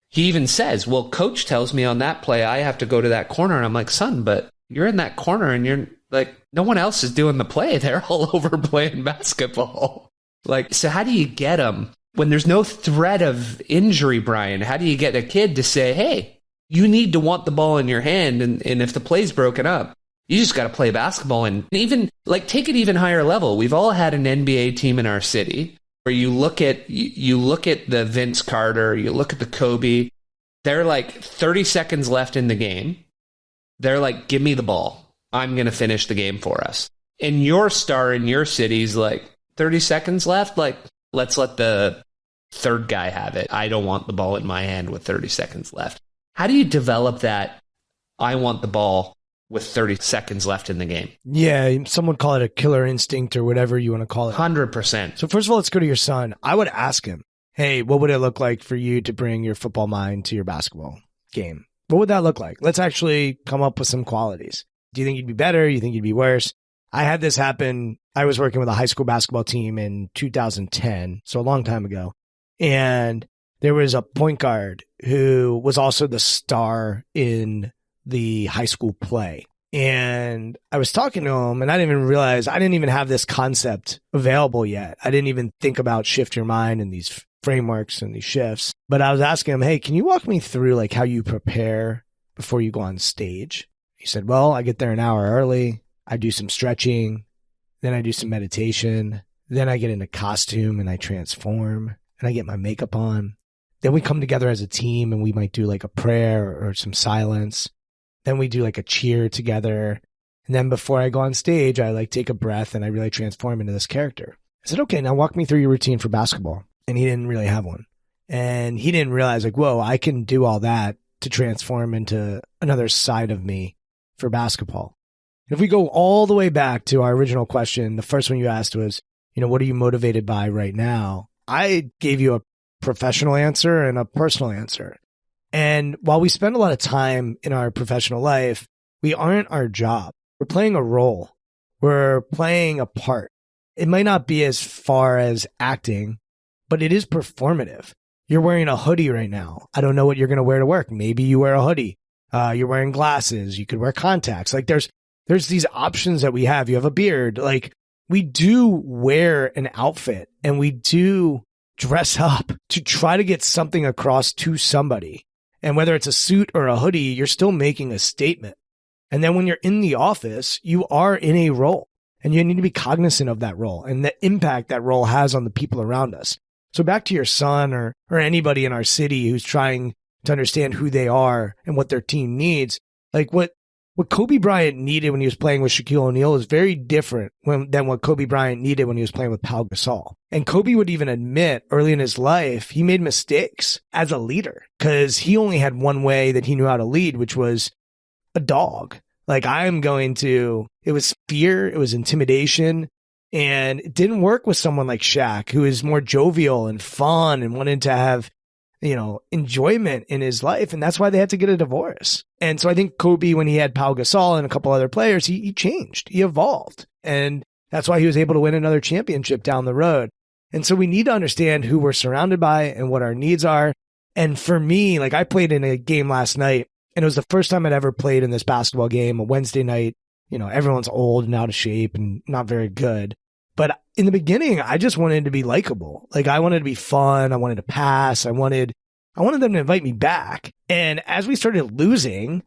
[SPEAKER 1] He even says, well, coach tells me on that play, I have to go to that corner. And I'm like, son, but you're in that corner and you're like, no one else is doing the play. They're all over playing basketball. Like, so how do you get them when there's no threat of injury, Brian? How do you get a kid to say, hey, you need to want the ball in your hand. And if the play's broken up, you just got to play basketball. And even like take it even higher level. We've all had an NBA team in our city where you look at the Vince Carter, you look at the Kobe. They're like 30 seconds left in the game. They're like, give me the ball. I'm going to finish the game for us. And your star in your city's like 30 seconds left. Like, let's let the third guy have it. I don't want the ball in my hand with 30 seconds left. How do you develop that? I want the ball with 30 seconds left in the game.
[SPEAKER 3] Yeah, some would call it a killer instinct or whatever you want to call it.
[SPEAKER 1] 100%.
[SPEAKER 3] So first of all, let's go to your son. I would ask him, hey, what would it look like for you to bring your football mind to your basketball game? What would that look like? Let's actually come up with some qualities. Do you think you'd be better? You think you'd be worse? I had this happen. I was working with a high school basketball team in 2010, so a long time ago. And there was a point guard who was also the star in the high school play. And I was talking to him and I didn't even realize I didn't even have this concept available yet. I didn't even think about shift your mind and these frameworks and these shifts. But I was asking him, hey, can you walk me through like how you prepare before you go on stage? He said, well, I get there an hour early. I do some stretching. Then I do some meditation. Then I get into costume and I transform and I get my makeup on. Then we come together as a team and we might do like a prayer or some silence. Then we do like a cheer together. And then before I go on stage, I like take a breath and I really transform into this character. I said, okay, now walk me through your routine for basketball. And he didn't really have one. And he didn't realize like, whoa, I can do all that to transform into another side of me for basketball. And if we go all the way back to our original question, the first one you asked was, what are you motivated by right now? I gave you a professional answer and a personal answer. And while we spend a lot of time in our professional life, we aren't our job. We're playing a role. We're playing a part. It might not be as far as acting, but it is performative. You're wearing a hoodie right now. I don't know what you're going to wear to work. Maybe you wear a hoodie. You're wearing glasses. You could wear contacts. Like there's these options that we have. You have a beard. Like we do wear an outfit and we do dress up to try to get something across to somebody. And whether it's a suit or a hoodie, you're still making a statement. And then when you're in the office, you are in a role and you need to be cognizant of that role and the impact that role has on the people around us. So back to your son or anybody in our city who's trying to understand who they are and what their team needs. Like what Kobe Bryant needed when he was playing with Shaquille O'Neal is very different than what Kobe Bryant needed when he was playing with Pau Gasol. And Kobe would even admit early in his life, he made mistakes as a leader because he only had one way that he knew how to lead, which was a dog. Like it was fear, it was intimidation, and it didn't work with someone like Shaq, who is more jovial and fun and wanted to have enjoyment in his life. And that's why they had to get a divorce. And so I think Kobe, when he had Pau Gasol and a couple other players, he changed, he evolved. And that's why he was able to win another championship down the road. And so we need to understand who we're surrounded by and what our needs are. And for me, like I played in a game last night and it was the first time I'd ever played in this basketball game, a Wednesday night. Everyone's old and out of shape and not very good. But in the beginning, I just wanted to be likable. Like I wanted to be fun. I wanted to pass. I wanted them to invite me back. And as we started losing,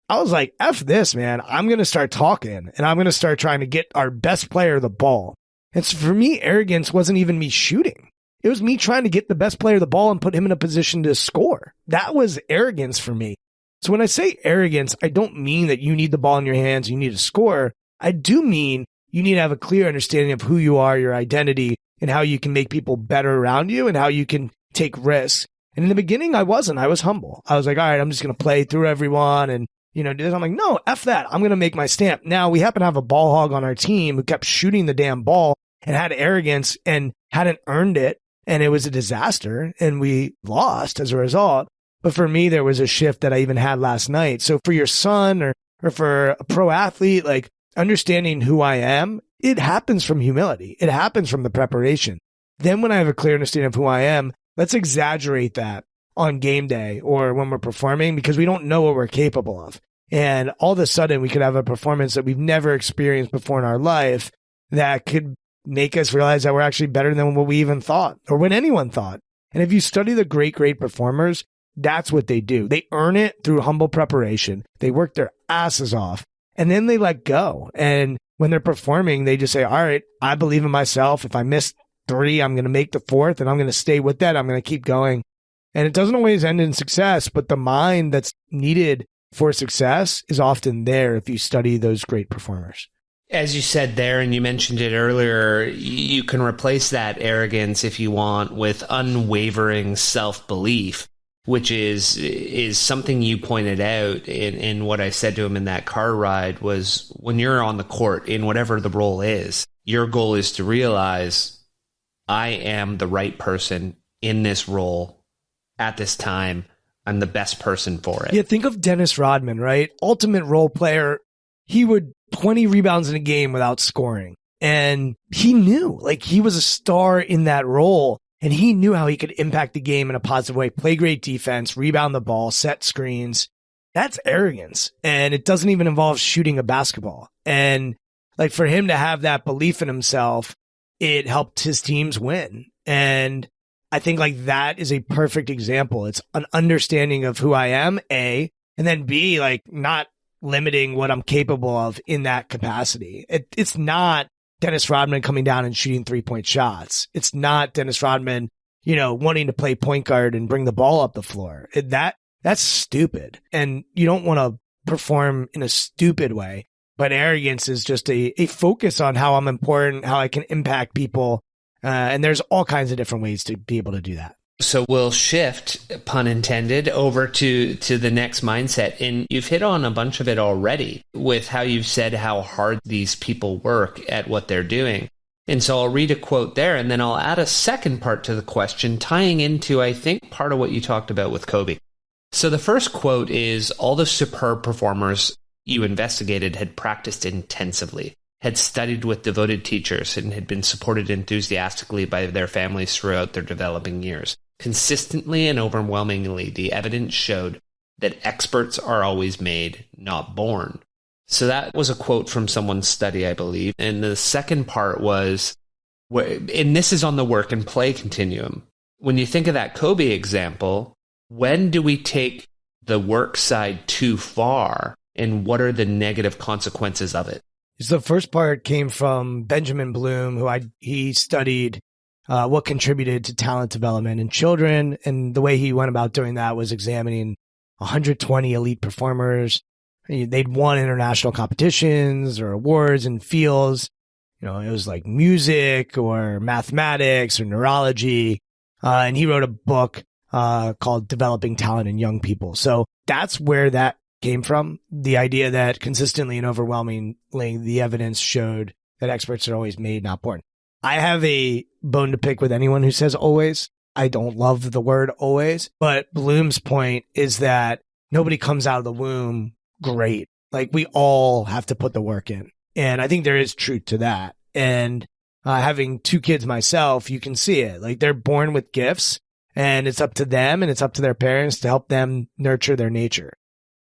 [SPEAKER 3] I was like, F this, man. I'm going to start talking and I'm going to start trying to get our best player the ball. And so for me, arrogance wasn't even me shooting. It was me trying to get the best player the ball and put him in a position to score. That was arrogance for me. So when I say arrogance, I don't mean that you need the ball in your hands, you need to score. I do mean you need to have a clear understanding of who you are, your identity, and how you can make people better around you and how you can take risks. And in the beginning, I wasn't. I was humble. I was like, all right, I'm just going to play through everyone and, do this. I'm like, no, F that. I'm going to make my stamp. Now, we happen to have a ball hog on our team who kept shooting the damn ball and had arrogance and hadn't earned it. And it was a disaster and we lost as a result. But for me, there was a shift that I even had last night. So for your son or for a pro athlete, like understanding who I am, it happens from humility. It happens from the preparation. Then when I have a clear understanding of who I am, let's exaggerate that on game day or when we're performing because we don't know what we're capable of. And all of a sudden we could have a performance that we've never experienced before in our life that could make us realize that we're actually better than what we even thought or what anyone thought. And if you study the great performers, that's what they do. They earn it through humble preparation. They work their asses off and then they let go. And when they're performing, they just say, all right, I believe in myself. If I miss 3, I'm going to make the 4th and I'm going to stay with that. I'm going to keep going. And it doesn't always end in success, but the mind that's needed for success is often there if you study those great performers.
[SPEAKER 1] As you said there, and you mentioned it earlier, you can replace that arrogance if you want with unwavering self-belief, which is something you pointed out in what I said to him in that car ride was when you're on the court in whatever the role is, your goal is to realize I am the right person in this role at this time. I'm the best person for it.
[SPEAKER 3] Yeah, think of Dennis Rodman, right? Ultimate role player. He would 20 rebounds in a game without scoring. And he knew, like, he was a star in that role. And he knew how he could impact the game in a positive way, play great defense, rebound the ball, set screens. That's arrogance. And it doesn't even involve shooting a basketball. And like for him to have that belief in himself, it helped his teams win. And I think like that is a perfect example. It's an understanding of who I am, A, and then B, like not limiting what I'm capable of in that capacity. It's not Dennis Rodman coming down and shooting 3-point shots. It's not Dennis Rodman, wanting to play point guard and bring the ball up the floor. That's stupid. And you don't want to perform in a stupid way. But arrogance is just a focus on how I'm important, how I can impact people. And there's all kinds of different ways to be able to do that.
[SPEAKER 1] So we'll shift, pun intended, over to the next mindset. And you've hit on a bunch of it already with how you've said how hard these people work at what they're doing. And so I'll read a quote there, and then I'll add a second part to the question, tying into, I think, part of what you talked about with Kobe. So the first quote is, all the superb performers you investigated had practiced intensively, had studied with devoted teachers, and had been supported enthusiastically by their families throughout their developing years. Consistently and overwhelmingly, the evidence showed that experts are always made, not born. So that was a quote from someone's study, I believe. And the second part was, and this is on the work and play continuum. When you think of that Kobe example, when do we take the work side too far, and what are the negative consequences of it?
[SPEAKER 3] So the first part came from Benjamin Bloom, he studied what contributed to talent development in children. And the way he went about doing that was examining 120 elite performers. They'd won international competitions or awards in fields. It was like music or mathematics or neurology. And he wrote a book called Developing Talent in Young People. So that's where that came from. The idea that consistently and overwhelmingly the evidence showed that experts are always made, not born. I have a bone to pick with anyone who says always. I don't love the word always, but Bloom's point is that nobody comes out of the womb great. Like we all have to put the work in. And I think there is truth to that. And having 2 kids myself, you can see it. Like they're born with gifts and it's up to them and it's up to their parents to help them nurture their nature.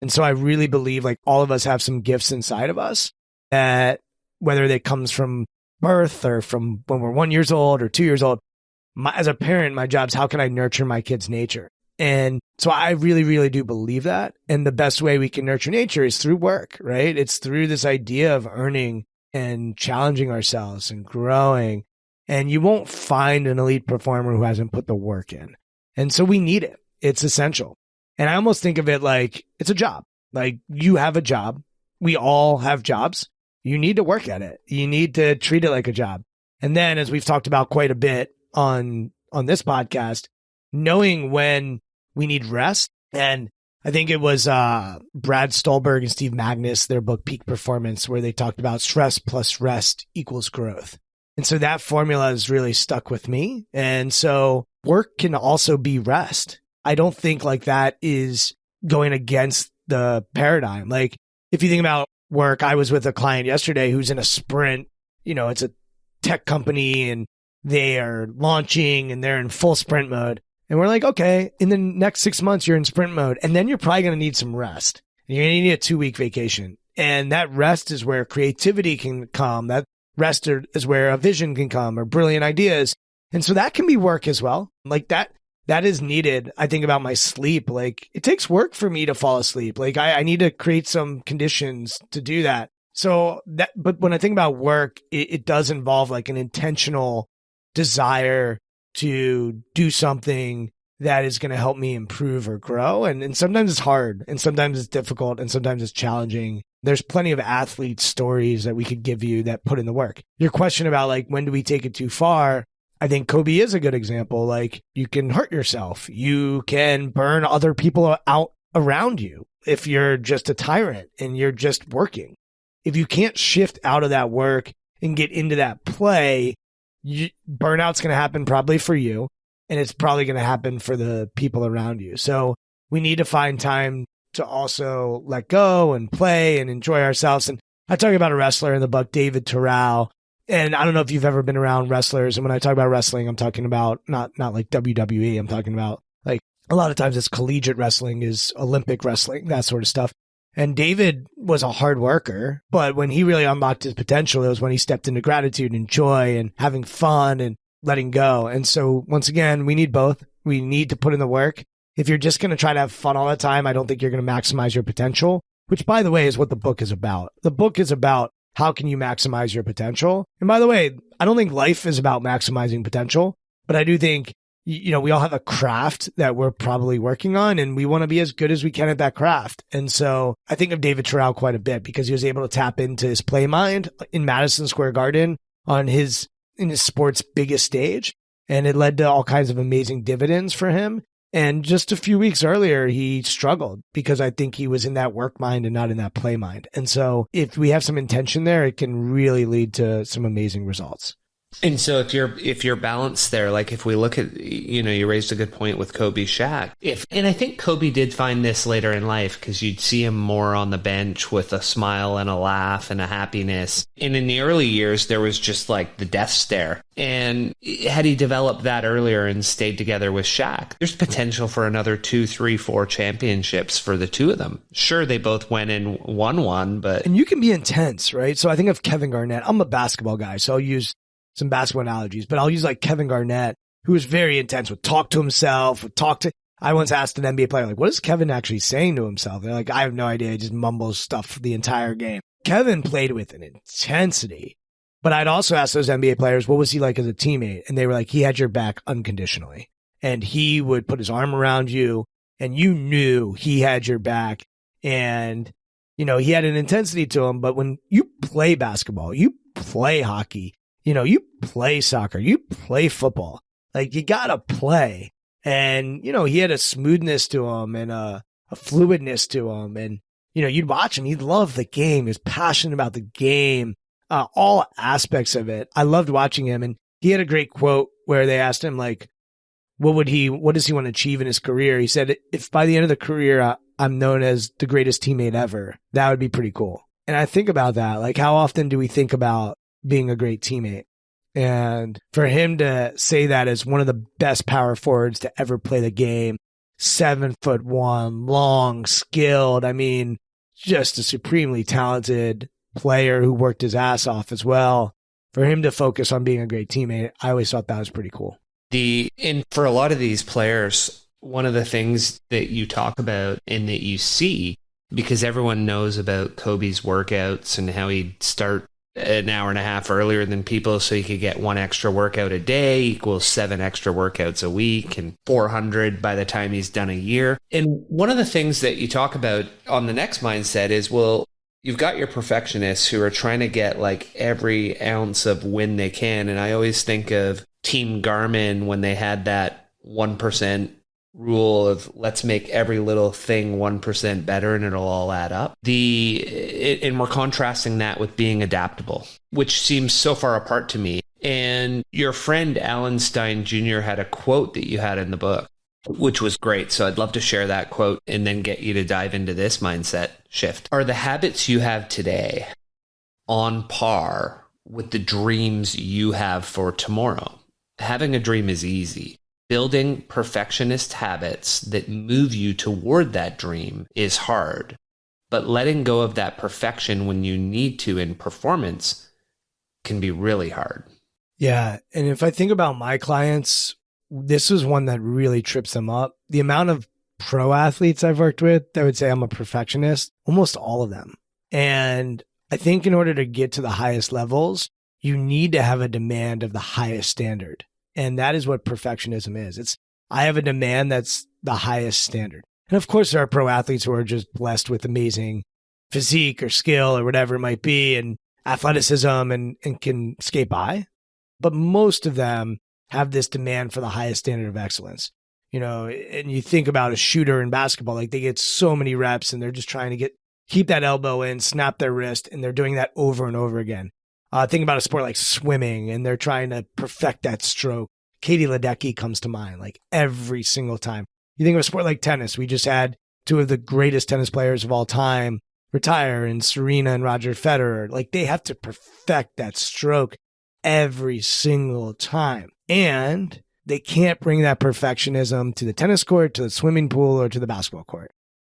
[SPEAKER 3] And so I really believe like all of us have some gifts inside of us that whether that comes from birth or from when we're 1 year old or 2 years old, as a parent, my job is how can I nurture my kid's nature? And so I really, really do believe that. And the best way we can nurture nature is through work, right? It's through this idea of earning and challenging ourselves and growing. And you won't find an elite performer who hasn't put the work in. And so we need it. It's essential. And I almost think of it like it's a job. Like you have a job. We all have jobs. You need to work at it. You need to treat it like a job. And then, as we've talked about quite a bit on this podcast, knowing when we need rest. And I think it was Brad Stulberg and Steve Magnus, their book Peak Performance, where they talked about stress plus rest equals growth. And so that formula has really stuck with me. And so work can also be rest. I don't think like that is going against the paradigm. Like if you think about work, I was with a client yesterday who's in a sprint, it's a tech company and they are launching and they're in full sprint mode. And we're like, okay, in the next 6 months, you're in sprint mode. And then you're probably going to need some rest. You're going to need a 2-week vacation. And that rest is where creativity can come. That rest is where a vision can come or brilliant ideas. And so that can be work as well. Like that is needed. I think about my sleep. Like it takes work for me to fall asleep. Like I need to create some conditions to do that. So but when I think about work, it does involve like an intentional desire to do something that is going to help me improve or grow. And sometimes it's hard and sometimes it's difficult and sometimes it's challenging. There's plenty of athlete stories that we could give you that put in the work. Your question about like, when do we take it too far? I think Kobe is a good example. Like you can hurt yourself. You can burn other people out around you if you're just a tyrant and you're just working. If you can't shift out of that work and get into that play, burnout's going to happen probably for you, and it's probably going to happen for the people around you. So we need to find time to also let go and play and enjoy ourselves. And I talk about a wrestler in the book, David Terrell. And I don't know if you've ever been around wrestlers. And when I talk about wrestling, I'm talking about not like WWE. I'm talking about like a lot of times it's collegiate wrestling, is Olympic wrestling, that sort of stuff. And David was a hard worker, but when he really unlocked his potential, it was when he stepped into gratitude and joy and having fun and letting go. And so once again, we need both. We need to put in the work. If you're just going to try to have fun all the time, I don't think you're going to maximize your potential, which by the way is what the book is about. The book is about how can you maximize your potential? And by the way, I don't think life is about maximizing potential, but I do think, we all have a craft that we're probably working on and we want to be as good as we can at that craft. And so I think of David Terrell quite a bit because he was able to tap into his play mind in Madison Square Garden in his sport's biggest stage. And it led to all kinds of amazing dividends for him. And just a few weeks earlier, he struggled because I think he was in that work mind and not in that play mind. And so if we have some intention there, it can really lead to some amazing results.
[SPEAKER 1] And so if you're balanced there, like if we look at, you raised a good point with Kobe Shaq. And I think Kobe did find this later in life because you'd see him more on the bench with a smile and a laugh and a happiness. And in the early years, there was just like the death stare. And had he developed that earlier and stayed together with Shaq, there's potential for another 2, 3, 4 championships for the two of them. Sure, they both went and won one, but...
[SPEAKER 3] And you can be intense, right? So I think of Kevin Garnett. I'm a basketball guy, so I'll use some basketball analogies, but I'll use like Kevin Garnett, who was very intense, would talk to himself, I once asked an NBA player, like, what is Kevin actually saying to himself? They're like, I have no idea. He just mumbles stuff the entire game. Kevin played with an intensity, but I'd also ask those NBA players, what was he like as a teammate? And they were like, he had your back unconditionally. And he would put his arm around you and you knew he had your back. And, he had an intensity to him. But when you play basketball, you play hockey, you play soccer, you play football, like you gotta play. And, he had a smoothness to him and a fluidness to him. And, you'd watch him. He'd love the game. He was passionate about the game, all aspects of it. I loved watching him. And he had a great quote where they asked him, like, what does he want to achieve in his career? He said, if by the end of the career, I'm known as the greatest teammate ever, that would be pretty cool. And I think about that. Like, how often do we think about being a great teammate? And for him to say that as one of the best power forwards to ever play the game, 7'1", long, skilled, just a supremely talented player who worked his ass off as well. For him to focus on being a great teammate, I always thought that was pretty cool.
[SPEAKER 1] And for a lot of these players, one of the things that you talk about and that you see, because everyone knows about Kobe's workouts and how he'd start an hour and a half earlier than people so you could get 1 extra workout a day equals 7 extra workouts a week and 400 by the time he's done a year. And one of the things that you talk about on the next mindset is, well, you've got your perfectionists who are trying to get like every ounce of win they can. And I always think of Team Garmin when they had that 1% rule of let's make every little thing 1% better and it'll all add up. And we're contrasting that with being adaptable, which seems so far apart to me. And your friend Alan Stein Jr. had a quote that you had in the book, which was great. So I'd love to share that quote and then get you to dive into this mindset shift. Are the habits you have today on par with the dreams you have for tomorrow? Having a dream is easy. Building perfectionist habits that move you toward that dream is hard, but letting go of that perfection when you need to in performance can be really hard.
[SPEAKER 3] Yeah. And if I think about my clients, this is one that really trips them up. The amount of pro athletes I've worked with that would say I'm a perfectionist, almost all of them. And I think in order to get to the highest levels, you need to have a demand of the highest standard. And that is what perfectionism is. I have a demand that's the highest standard. And of course, there are pro athletes who are just blessed with amazing physique or skill or whatever it might be and athleticism and can skate by. But most of them have this demand for the highest standard of excellence. You know, and you think about a shooter in basketball, like they get so many reps and they're just trying to keep that elbow in, snap their wrist, and they're doing that over and over again. Think about a sport like swimming, and they're trying to perfect that stroke. Katie Ledecky comes to mind, like every single time. You think of a sport like tennis. We just had two of the greatest tennis players of all time retire, and Serena and Roger Federer. Like they have to perfect that stroke every single time. And they can't bring that perfectionism to the tennis court, to the swimming pool, or to the basketball court.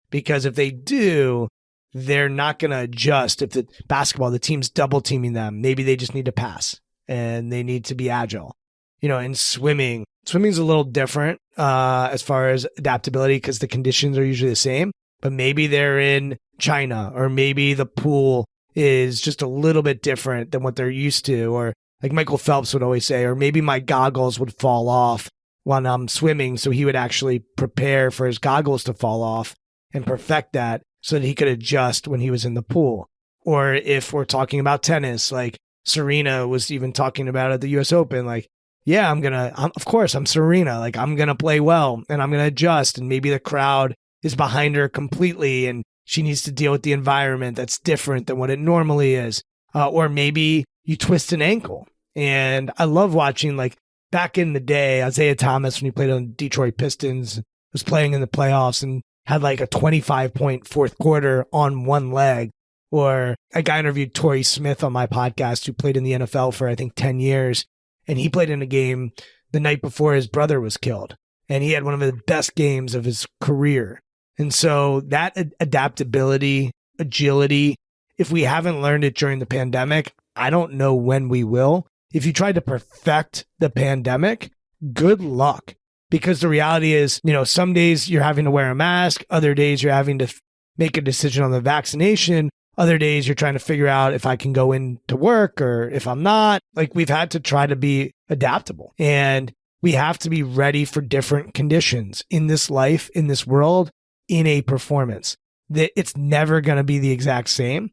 [SPEAKER 3] Because if they do, they're not going to adjust. If the team's double teaming them, maybe they just need to pass and they need to be agile. You know, in swimming's a little different as far as adaptability because the conditions are usually the same, but maybe they're in China or maybe the pool is just a little bit different than what they're used to. Or like Michael Phelps would always say, or maybe my goggles would fall off when I'm swimming. So he would actually prepare for his goggles to fall off and perfect that so that he could adjust when he was in the pool. Or if we're talking about tennis, like Serena was even talking about at the US Open, like, yeah, of course, I'm Serena. Like, I'm going to play well and I'm going to adjust. And maybe the crowd is behind her completely and she needs to deal with the environment that's different than what it normally is. Or maybe you twist an ankle. And I love watching, like, back in the day, Isaiah Thomas, when he played on the Detroit Pistons, was playing in the playoffs and had like a 25-point fourth quarter on one leg. Or a guy interviewed Torrey Smith on my podcast who played in the NFL for, I think, 10 years. And he played in a game the night before his brother was killed. And he had one of the best games of his career. And so that adaptability, agility, if we haven't learned it during the pandemic, I don't know when we will. If you tried to perfect the pandemic, good luck. Because the reality is, you know, some days you're having to wear a mask. Other days you're having to make a decision on the vaccination. Other days you're trying to figure out if I can go into work or if I'm not. Like we've had to try to be adaptable and we have to be ready for different conditions in this life, in this world, in a performance. That it's never going to be the exact same.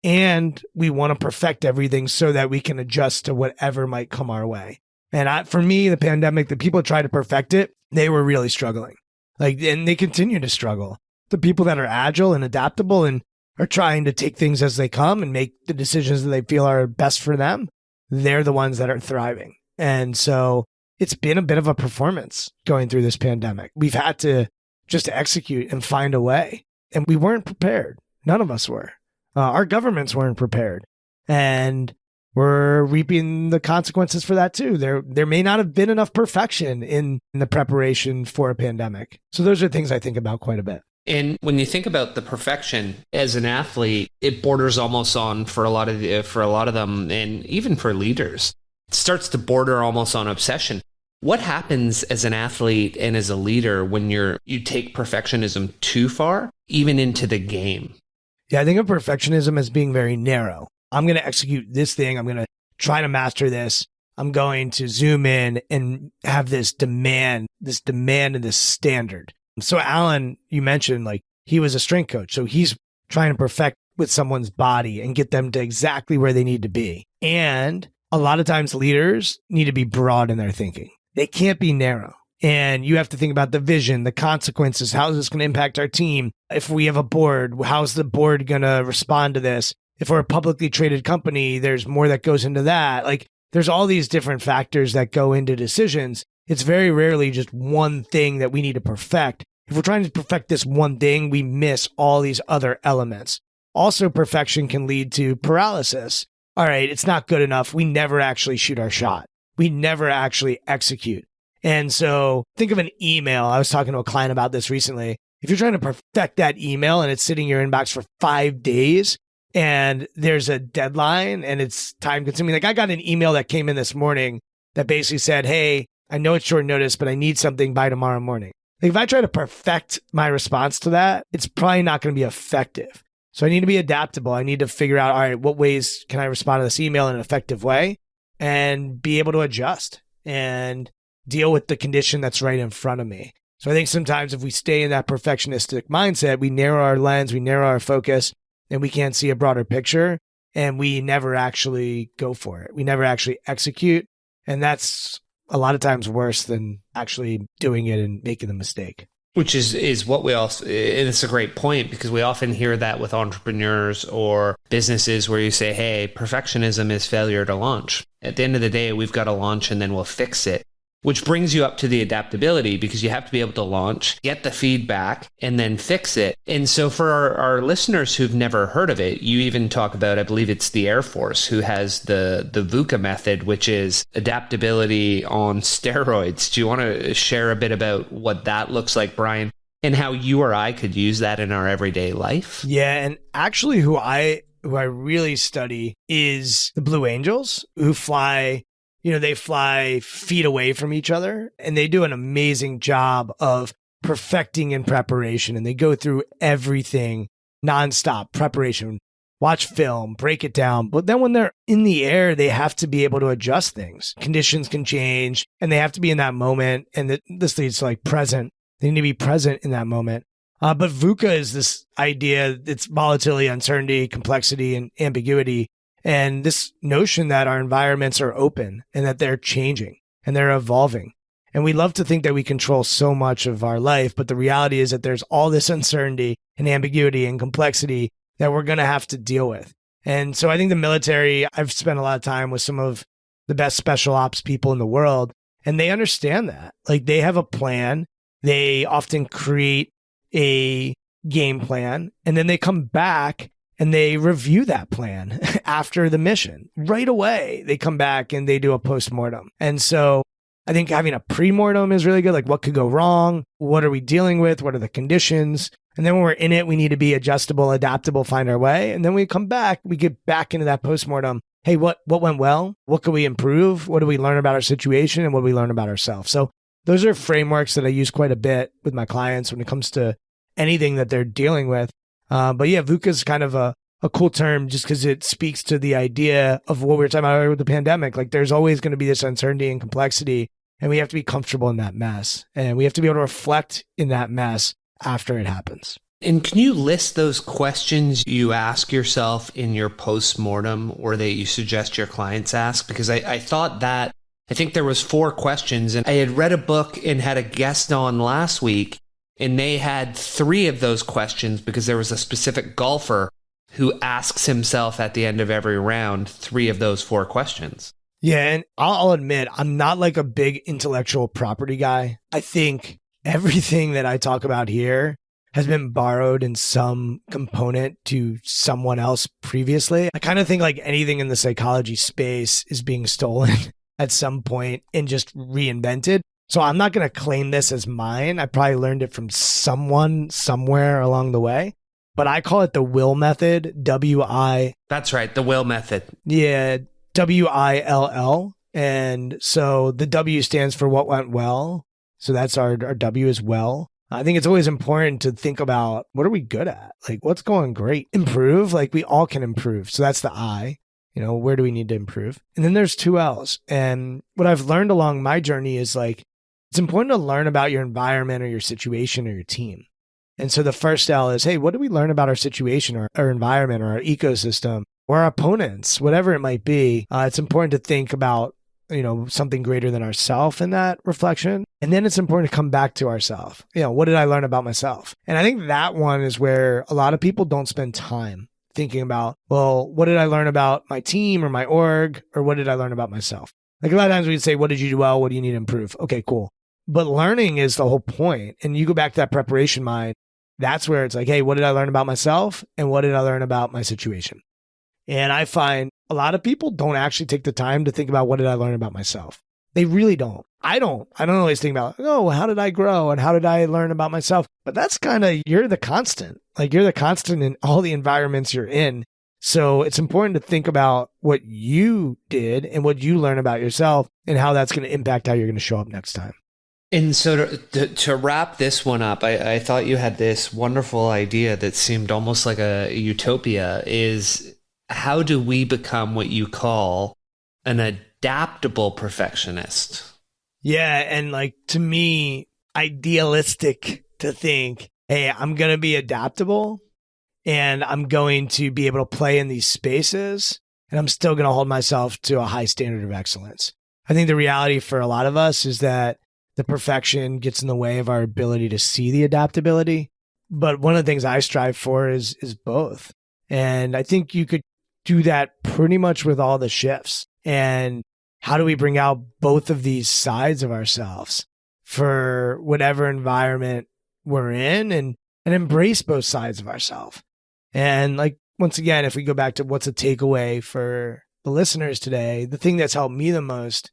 [SPEAKER 3] And we want to perfect everything so that we can adjust to whatever might come our way. And for me, the pandemic, the people try to perfect it, they were really struggling. And they continue to struggle. The people that are agile and adaptable and are trying to take things as they come and make the decisions that they feel are best for them, they're the ones that are thriving. And so it's been a bit of a performance going through this pandemic. We've had to just execute and find a way. And we weren't prepared. None of us were. Our governments weren't prepared. And we're reaping the consequences for that too. There may not have been enough perfection in the preparation for a pandemic. So those are things I think about quite a bit.
[SPEAKER 1] And when you think about the perfection as an athlete, it borders almost on for a lot of them, and even for leaders, it starts to border almost on obsession. What happens as an athlete and as a leader when you take perfectionism too far, even into the game?
[SPEAKER 3] Yeah, I think of perfectionism as being very narrow. I'm going to execute this thing. I'm going to try to master this. I'm going to zoom in and have this demand and this standard. So Alan, you mentioned like he was a strength coach. So he's trying to perfect with someone's body and get them to exactly where they need to be. And a lot of times leaders need to be broad in their thinking. They can't be narrow. And you have to think about the vision, the consequences. How is this going to impact our team? If we have a board, how's the board going to respond to this? If we're a publicly traded company, there's more that goes into that. Like there's all these different factors that go into decisions. It's very rarely just one thing that we need to perfect. If we're trying to perfect this one thing, we miss all these other elements. Also, perfection can lead to paralysis. All right, it's not good enough. We never actually shoot our shot. We never actually execute. And so think of an email. I was talking to a client about this recently. If you're trying to perfect that email and it's sitting in your inbox for 5 days and there's a deadline and it's time consuming, like I got an email that came in this morning that basically said, hey, I know it's short notice, but I need something by tomorrow morning. Like if I try to perfect my response to that, it's probably not going to be effective. So I need to be adaptable. I need to figure out, all right, what ways can I respond to this email in an effective way and be able to adjust and deal with the condition that's right in front of me. So I think sometimes if we stay in that perfectionistic mindset, we narrow our lens, we narrow our focus, and we can't see a broader picture, and we never actually go for it. We never actually execute. And that's a lot of times worse than actually doing it and making the mistake.
[SPEAKER 1] Which is what we also, and it's a great point because we often hear that with entrepreneurs or businesses where you say, hey, perfectionism is failure to launch. At the end of the day, we've got to launch and then we'll fix it. Which brings you up to the adaptability because you have to be able to launch, get the feedback, and then fix it. And so for our listeners who've never heard of it, you even talk about, I believe it's the Air Force who has the VUCA method, which is adaptability on steroids. Do you want to share a bit about what that looks like, Brian, and how you or I could use that in our everyday life?
[SPEAKER 3] Yeah, and actually who I really study is the Blue Angels who fly. They fly feet away from each other and they do an amazing job of perfecting in preparation. And they go through everything nonstop preparation, watch film, break it down. But then when they're in the air, they have to be able to adjust things. Conditions can change and they have to be in that moment. And this leads to like present. They need to be present in that moment. But VUCA is this idea. It's volatility, uncertainty, complexity, and ambiguity. And this notion that our environments are open and that they're changing and they're evolving. And we love to think that we control so much of our life, but the reality is that there's all this uncertainty and ambiguity and complexity that we're going to have to deal with. And so I think the military, I've spent a lot of time with some of the best special ops people in the world, and they understand that. Like they have a plan. They often create a game plan, and then they come back and they review that plan after the mission. Right away, they come back and they do a postmortem. And so I think having a premortem is really good. Like what could go wrong? What are we dealing with? What are the conditions? And then when we're in it, we need to be adjustable, adaptable, find our way. And then we come back, we get back into that postmortem. Hey, what went well? What could we improve? What do we learn about our situation? And what do we learn about ourselves? So those are frameworks that I use quite a bit with my clients when it comes to anything that they're dealing with. But yeah, VUCA is kind of a cool term just because it speaks to the idea of what we were talking about earlier with the pandemic. Like there's always going to be this uncertainty and complexity, and we have to be comfortable in that mess. And we have to be able to reflect in that mess after it happens.
[SPEAKER 1] And can you list those questions you ask yourself in your postmortem or that you suggest your clients ask? Because I think there was 4 questions, and I had read a book and had a guest on last week, and they had 3 of those questions because there was a specific golfer who asks himself at the end of every round 3 of those 4 questions.
[SPEAKER 3] Yeah, and I'll admit, I'm not like a big intellectual property guy. I think everything that I talk about here has been borrowed in some component to someone else previously. I kind of think like anything in the psychology space is being stolen at some point and just reinvented. So I'm not going to claim this as mine. I probably learned it from someone somewhere along the way. But I call it the WILL method, W-I.
[SPEAKER 1] That's right, the WILL method.
[SPEAKER 3] Yeah, W-I-L-L. And so the W stands for what went well. So that's our W as well. I think it's always important to think about, what are we good at? Like, what's going great? Improve. Like, we all can improve. So that's the I. Where do we need to improve? And then there's 2 L's. And what I've learned along my journey is like, it's important to learn about your environment or your situation or your team. And so the first L is, hey, what do we learn about our situation or our environment or our ecosystem or our opponents, whatever it might be? It's important to think about, something greater than ourself in that reflection. And then it's important to come back to ourself. What did I learn about myself? And I think that one is where a lot of people don't spend time thinking about, well, what did I learn about my team or my org, or what did I learn about myself? Like a lot of times we'd say, what did you do well? What do you need to improve? Okay, cool. But learning is the whole point. And you go back to that preparation mind. That's where it's like, hey, what did I learn about myself? And what did I learn about my situation? And I find a lot of people don't actually take the time to think about, what did I learn about myself? They really don't. I don't always think about, how did I grow and how did I learn about myself? But that's kind of, you're the constant. Like, you're the constant in all the environments you're in. So it's important to think about what you did and what you learn about yourself and how that's going to impact how you're going to show up next time.
[SPEAKER 1] And so to wrap this one up, I thought you had this wonderful idea that seemed almost like a utopia, is how do we become what you call an adaptable perfectionist?
[SPEAKER 3] Yeah. And like, to me, idealistic to think, hey, I'm going to be adaptable and I'm going to be able to play in these spaces and I'm still going to hold myself to a high standard of excellence. I think the reality for a lot of us is that the perfection gets in the way of our ability to see the adaptability. But one of the things I strive for is both. And I think you could do that pretty much with all the shifts. And how do we bring out both of these sides of ourselves for whatever environment we're in, and embrace both sides of ourselves? And like, once again, if we go back to what's a takeaway for the listeners today, the thing that's helped me the most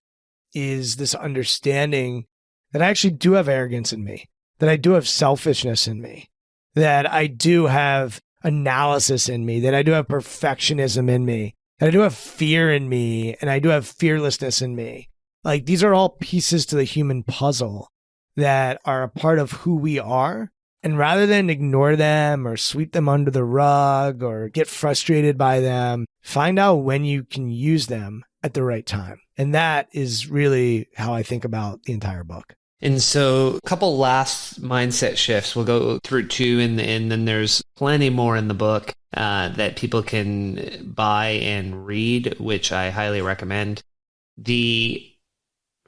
[SPEAKER 3] is this understanding that I actually do have arrogance in me, that I do have selfishness in me, that I do have analysis in me, that I do have perfectionism in me, that I do have fear in me, and I do have fearlessness in me. Like, these are all pieces to the human puzzle that are a part of who we are. And rather than ignore them or sweep them under the rug or get frustrated by them, find out when you can use them at the right time. And that is really how I think about the entire book.
[SPEAKER 1] And so a couple last mindset shifts. We'll go through 2 and then there's plenty more in the book that people can buy and read, which I highly recommend.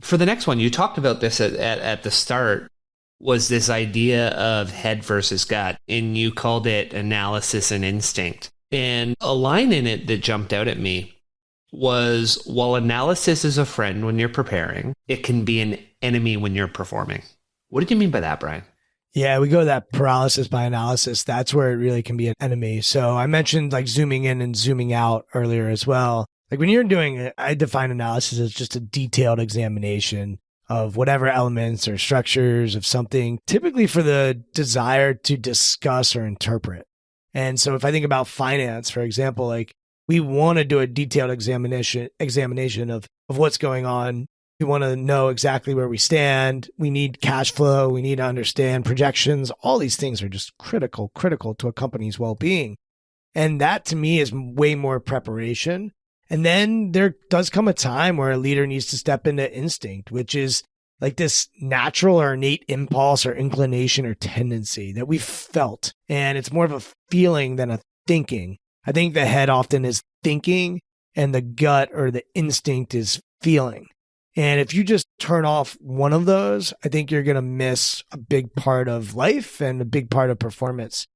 [SPEAKER 1] For the next one, you talked about this at the start, was this idea of head versus gut, and you called it analysis and instinct. And a line in it that jumped out at me was, while analysis is a friend when you're preparing, it can be an enemy when you're performing. What did you mean by that, Brian?
[SPEAKER 3] Yeah, we go to that paralysis by analysis. That's where it really can be an enemy. So I mentioned like zooming in and zooming out earlier as well. Like when you're doing it, I define analysis as just a detailed examination of whatever elements or structures of something, typically for the desire to discuss or interpret. And so if I think about finance, for example, like we want to do a detailed examination of what's going on. We want to know exactly where we stand. We need cash flow. We need to understand projections. All these things are just critical to a company's well-being. And that to me is way more preparation. And then there does come a time where a leader needs to step into instinct, which is like this natural or innate impulse or inclination or tendency that we've felt. And it's more of a feeling than a thinking. I think the head often is thinking and the gut or the instinct is feeling. And if you just turn off one of those, I think you're going to miss a big part of life and a big part of performance.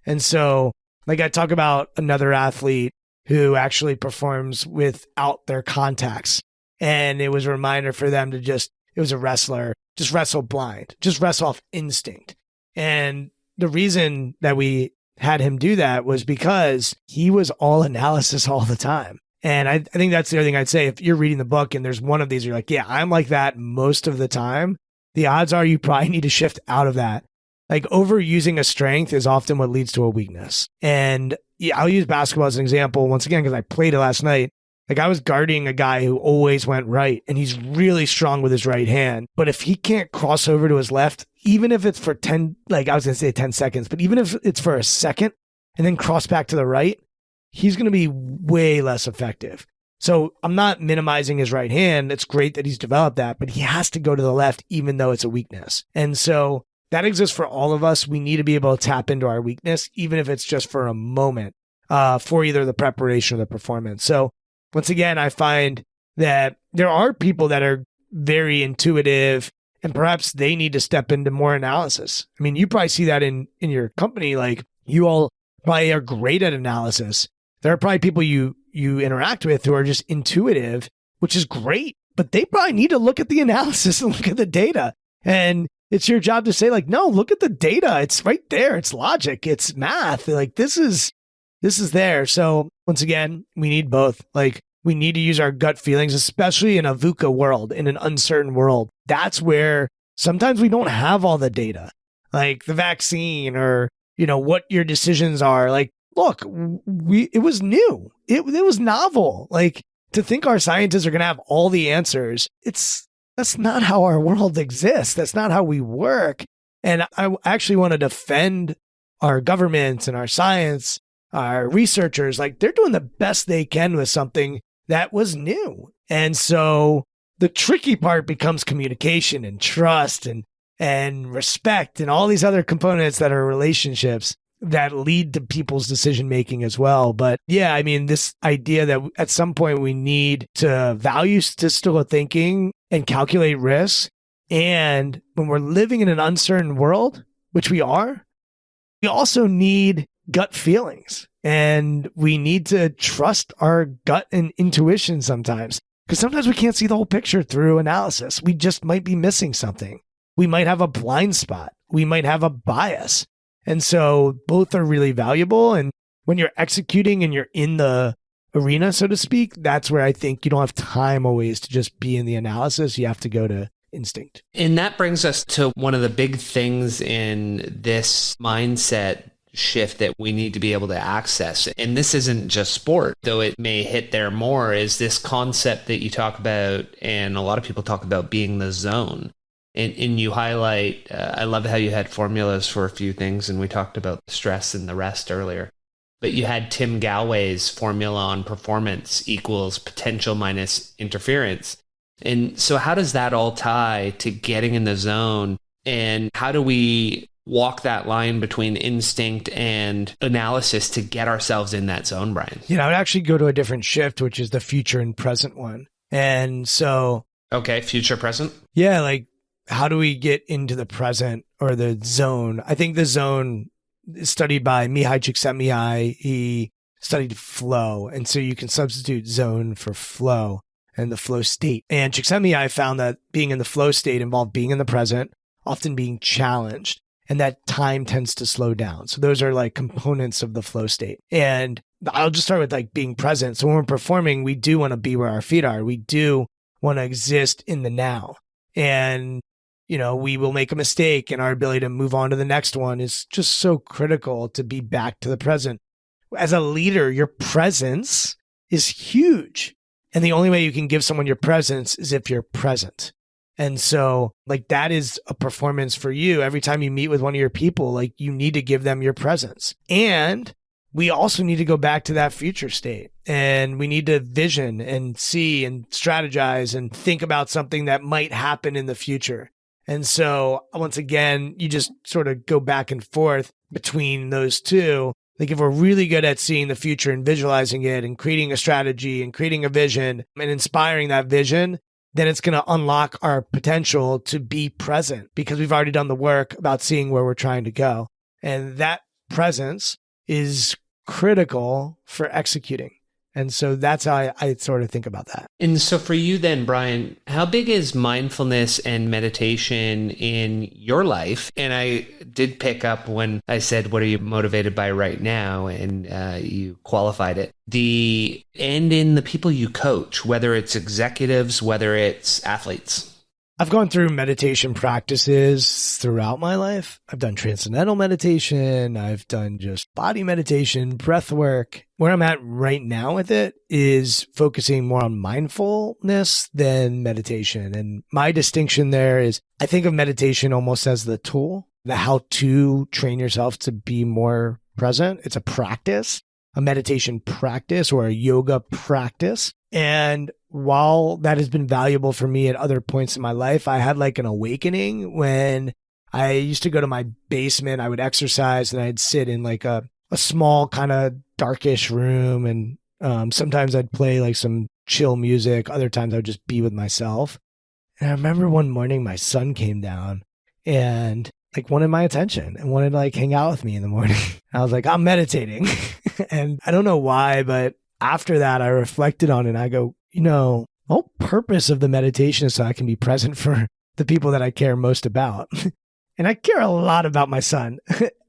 [SPEAKER 3] And so, like I talk about another athlete who actually performs without their contacts. And it was a reminder for them to it was a wrestler, just wrestle blind, just wrestle off instinct. And the reason that we had him do that was because he was all analysis all the time. And I think that's the other thing I'd say. If you're reading the book and there's one of these, you're like, yeah, I'm like that most of the time. The odds are you probably need to shift out of that. Like overusing a strength is often what leads to a weakness. And yeah, I'll use basketball as an example once again, because I played it last night. Like I was guarding a guy who always went right and he's really strong with his right hand. But if he can't cross over to his left, even if it's for 10, like I was going to say 10 seconds, but even if it's for a second and then cross back to the right, he's going to be way less effective. So I'm not minimizing his right hand. It's great that he's developed that, but he has to go to the left, even though it's a weakness. And so that exists for all of us. We need to be able to tap into our weakness, even if it's just for a moment, for either the preparation or the performance. So once again, I find that there are people that are very intuitive and perhaps they need to step into more analysis. I mean, you probably see that in your company, like you all probably are great at analysis. There are probably people you interact with who are just intuitive, which is great, but they probably need to look at the analysis and look at the data. And it's your job to say like, no, look at the data. It's right there. It's logic. It's math. Like this is there. So once again, we need both. Like we need to use our gut feelings, especially in a VUCA world, in an uncertain world. That's where sometimes we don't have all the data, like the vaccine or, what your decisions are. Like, look, it was new. It was novel. Like to think our scientists are going to have all the answers. That's not how our world exists. That's not how we work. And I actually want to defend our governments and our science, our researchers. Like they're doing the best they can with something that was new. And so the tricky part becomes communication and trust and respect and all these other components that are relationships that lead to people's decision making as well. But yeah, I mean, this idea that at some point we need to value statistical thinking and calculate risks. And when we're living in an uncertain world, which we are, we also need gut feelings and we need to trust our gut and intuition sometimes, because sometimes we can't see the whole picture through analysis. We just might be missing something. We might have a blind spot. We might have a bias. And so both are really valuable. And when you're executing and you're in the arena, so to speak, that's where I think you don't have time always to just be in the analysis. You have to go to instinct.
[SPEAKER 1] And that brings us to one of the big things in this mindset shift that we need to be able to access. And this isn't just sport, though it may hit there more, is this concept that you talk about, and a lot of people talk about, being the zone. And you highlight, I love how you had formulas for a few things, and we talked about stress and the rest earlier. But you had Tim Galway's formula on performance equals potential minus interference. And so how does that all tie to getting in the zone? And how do we walk that line between instinct and analysis to get ourselves in that zone, Brian?
[SPEAKER 3] I would actually go to a different shift, which is the future and present one. And so...
[SPEAKER 1] Okay, future, present?
[SPEAKER 3] Yeah, like how do we get into the present or the zone? I think the zone is studied by Mihai Csikszentmihalyi. He studied flow. And so you can substitute zone for flow and the flow state. And Csikszentmihalyi found that being in the flow state involved being in the present, often being challenged, and that time tends to slow down. So those are like components of the flow state. And I'll just start with like being present. So when we're performing, we do want to be where our feet are. We do want to exist in the now. And we will make a mistake, and our ability to move on to the next one is just so critical to be back to the present. As a leader, your presence is huge. And the only way you can give someone your presence is if you're present. And so like that is a performance for you. Every time you meet with one of your people, like you need to give them your presence. And we also need to go back to that future state, and we need to vision and see and strategize and think about something that might happen in the future. And so once again, you just sort of go back and forth between those two. Like if we're really good at seeing the future and visualizing it and creating a strategy and creating a vision and inspiring that vision, then it's going to unlock our potential to be present because we've already done the work about seeing where we're trying to go. And that presence is critical for executing. And so that's how I sort of think about that.
[SPEAKER 1] And so for you then, Brian, how big is mindfulness and meditation in your life? And I did pick up when I said, what are you motivated by right now? And you qualified it. And in the people you coach, whether it's executives, whether it's athletes.
[SPEAKER 3] I've gone through meditation practices throughout my life. I've done transcendental meditation. I've done just body meditation, breath work. Where I'm at right now with it is focusing more on mindfulness than meditation. And my distinction there is I think of meditation almost as the tool, the how to train yourself to be more present. It's a practice, a meditation practice or a yoga practice. And while that has been valuable for me at other points in my life, I had like an awakening when I used to go to my basement. I would exercise and I'd sit in like a small kind of darkish room. And sometimes I'd play like some chill music. Other times I would just be with myself. And I remember one morning my son came down and like wanted my attention and wanted to like hang out with me in the morning. I was like, I'm meditating. And I don't know why, but after that, I reflected on it and I go, the whole purpose of the meditation is so I can be present for the people that I care most about. And I care a lot about my son.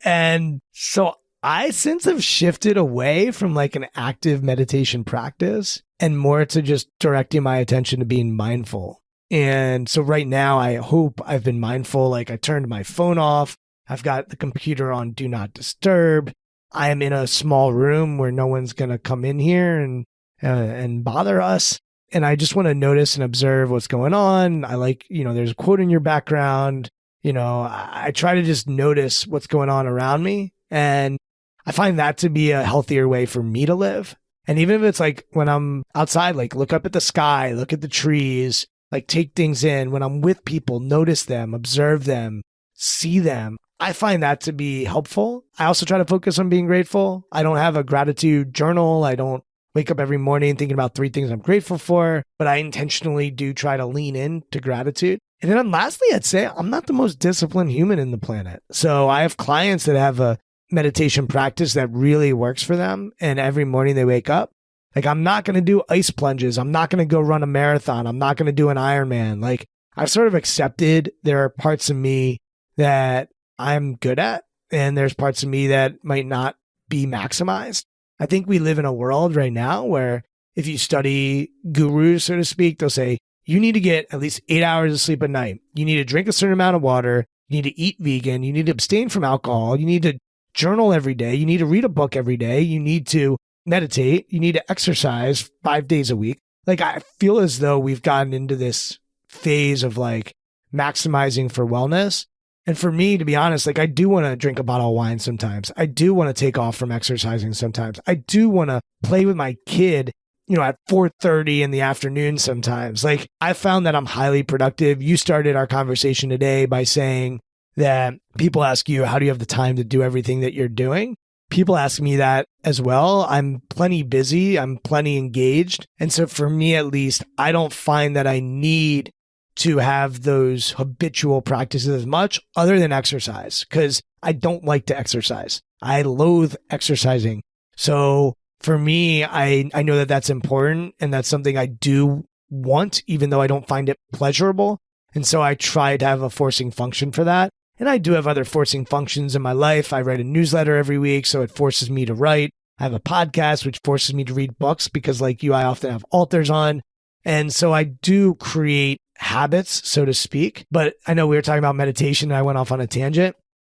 [SPEAKER 3] And so I since have shifted away from like an active meditation practice and more to just directing my attention to being mindful. And so right now, I hope I've been mindful. Like I turned my phone off. I've got the computer on do not disturb. I am in a small room where no one's going to come in here and bother us. And I just want to notice and observe what's going on. I like, there's a quote in your background. I try to just notice what's going on around me. And I find that to be a healthier way for me to live. And even if it's like when I'm outside, like look up at the sky, look at the trees, like take things in. When I'm with people, notice them, observe them, see them. I find that to be helpful. I also try to focus on being grateful. I don't have a gratitude journal. I don't wake up every morning thinking about 3 things I'm grateful for, but I intentionally do try to lean into gratitude. And then lastly, I'd say I'm not the most disciplined human in the planet. So I have clients that have a meditation practice that really works for them. And every morning they wake up, like I'm not going to do ice plunges. I'm not going to go run a marathon. I'm not going to do an Ironman. Like I've sort of accepted there are parts of me that I'm good at, and there's parts of me that might not be maximized. I think we live in a world right now where if you study gurus, so to speak, they'll say, you need to get at least 8 hours of sleep a night. You need to drink a certain amount of water. You need to eat vegan. You need to abstain from alcohol. You need to journal every day. You need to read a book every day. You need to meditate. You need to exercise 5 days a week. Like I feel as though we've gotten into this phase of like maximizing for wellness. And for me, to be honest, like I do want to drink a bottle of wine sometimes. I do want to take off from exercising sometimes. I do want to play with my kid, at 4:30 in the afternoon sometimes. Like I found that I'm highly productive. You started our conversation today by saying that people ask you, how do you have the time to do everything that you're doing? People ask me that as well. I'm plenty busy. I'm plenty engaged. And so for me, at least, I don't find that I need to have those habitual practices as much other than exercise, because I don't like to exercise. I loathe exercising. So for me, I know that that's important and that's something I do want, even though I don't find it pleasurable. And so I try to have a forcing function for that. And I do have other forcing functions in my life. I write a newsletter every week, so it forces me to write. I have a podcast, which forces me to read books because like you, I often have authors on. And so I do create habits, so to speak. But I know we were talking about meditation and I went off on a tangent.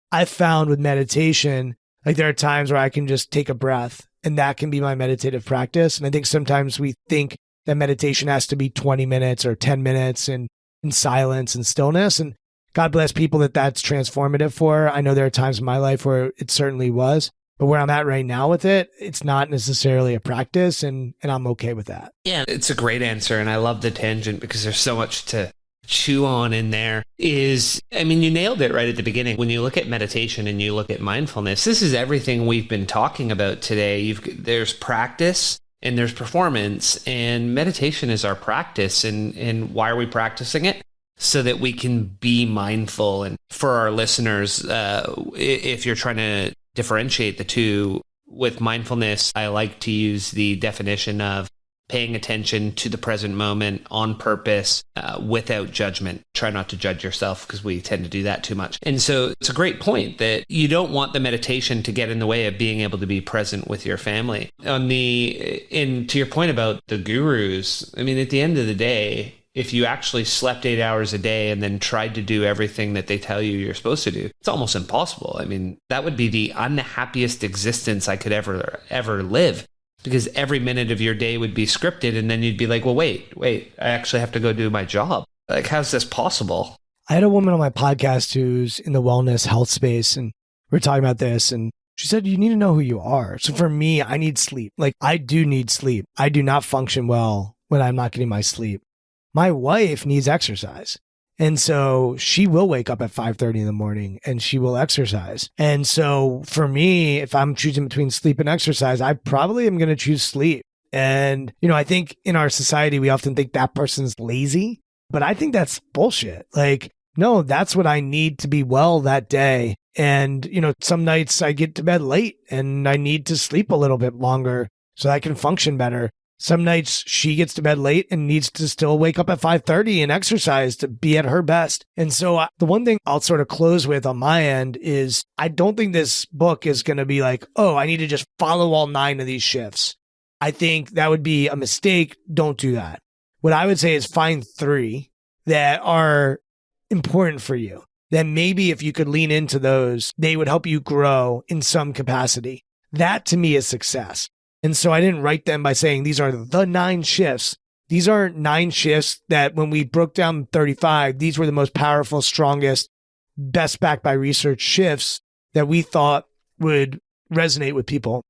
[SPEAKER 3] I found with meditation, like there are times where I can just take a breath and that can be my meditative practice. And I think sometimes we think that meditation has to be 20 minutes or 10 minutes in silence and stillness. And God bless people that that's transformative for. I know there are times in my life where it certainly was. But where I'm at right now with it, it's not necessarily a practice, and I'm okay with that.
[SPEAKER 1] Yeah, it's a great answer, and I love the tangent because there's so much to chew on in there. You nailed it right at the beginning. When you look at meditation and you look at mindfulness, this is everything we've been talking about today. There's practice and there's performance, and meditation is our practice. And why are we practicing it? So that we can be mindful. And for our listeners, if you're trying to differentiate the two with mindfulness, I like to use the definition of paying attention to the present moment on purpose, without judgment. Try not to judge yourself because we tend to do that too much. And so it's a great point that you don't want the meditation to get in the way of being able to be present with your family. To your point about the gurus, at the end of the day, if you actually slept 8 hours a day and then tried to do everything that they tell you you're supposed to do, it's almost impossible. I mean, that would be the unhappiest existence I could ever live, because every minute of your day would be scripted. And then you'd be like, well, wait, I actually have to go do my job. Like, how's this possible?
[SPEAKER 3] I had a woman on my podcast who's in the wellness health space, and we were talking about this, and she said, you need to know who you are. So for me, I need sleep. Like, I do need sleep. I do not function well when I'm not getting my sleep. My wife needs exercise. And so she will wake up at 5:30 in the morning and she will exercise. And so for me, if I'm choosing between sleep and exercise, I probably am going to choose sleep. And, I think in our society, we often think that person's lazy, but I think that's bullshit. Like, no, that's what I need to be well that day. And, some nights I get to bed late and I need to sleep a little bit longer so I can function better. Some nights she gets to bed late and needs to still wake up at 5:30 and exercise to be at her best. And so the one thing I'll sort of close with on my end is I don't think this book is going to be like, oh, I need to just follow all 9 of these shifts. I think that would be a mistake. Don't do that. What I would say is find 3 that are important for you. Then maybe if you could lean into those, they would help you grow in some capacity. That to me is success. And so I didn't write them by saying these are the 9 shifts. These are 9 shifts that when we broke down 35, these were the most powerful, strongest, best backed by research shifts that we thought would resonate with people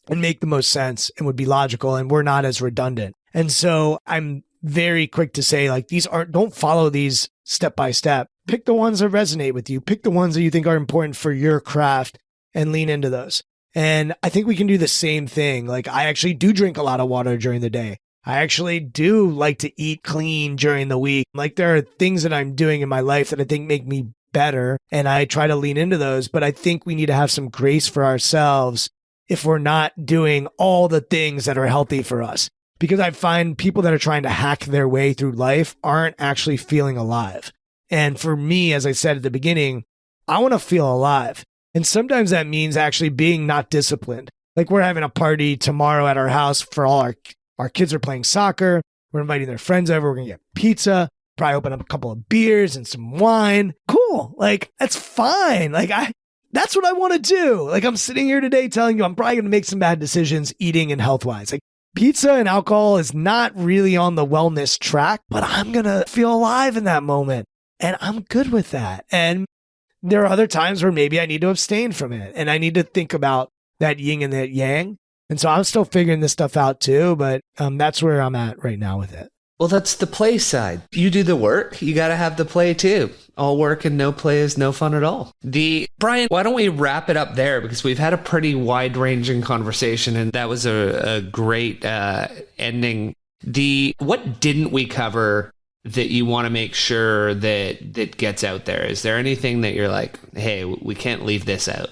[SPEAKER 3] and make the most sense and would be logical and we're not as redundant. And so I'm very quick to say, like, don't follow these step by step. Pick the ones that resonate with you. Pick the ones that you think are important for your craft and lean into those. And I think we can do the same thing. Like, I actually do drink a lot of water during the day. I actually do like to eat clean during the week. Like, there are things that I'm doing in my life that I think make me better, and I try to lean into those. But I think we need to have some grace for ourselves if we're not doing all the things that are healthy for us. Because I find people that are trying to hack their way through life aren't actually feeling alive. And for me, as I said at the beginning, I want to feel alive. And sometimes that means actually being not disciplined. Like, we're having a party tomorrow at our house for all our kids are playing soccer. We're inviting their friends over. We're going to get pizza, probably open up a couple of beers and some wine. Cool. Like, that's fine. Like, that's what I want to do. Like, I'm sitting here today telling you I'm probably going to make some bad decisions eating and health-wise. Like, pizza and alcohol is not really on the wellness track, but I'm going to feel alive in that moment. And I'm good with that. And there are other times where maybe I need to abstain from it and I need to think about that yin and that yang. And so I'm still figuring this stuff out too, but that's where I'm at right now with it.
[SPEAKER 1] Well, that's the play side. You do the work, you got to have the play too. All work and no play is no fun at all. Brian, why don't we wrap it up there? Because we've had a pretty wide-ranging conversation and that was a great ending. What didn't we cover that you want to make sure that gets out there? Is there anything that you're like, hey, we can't leave this out?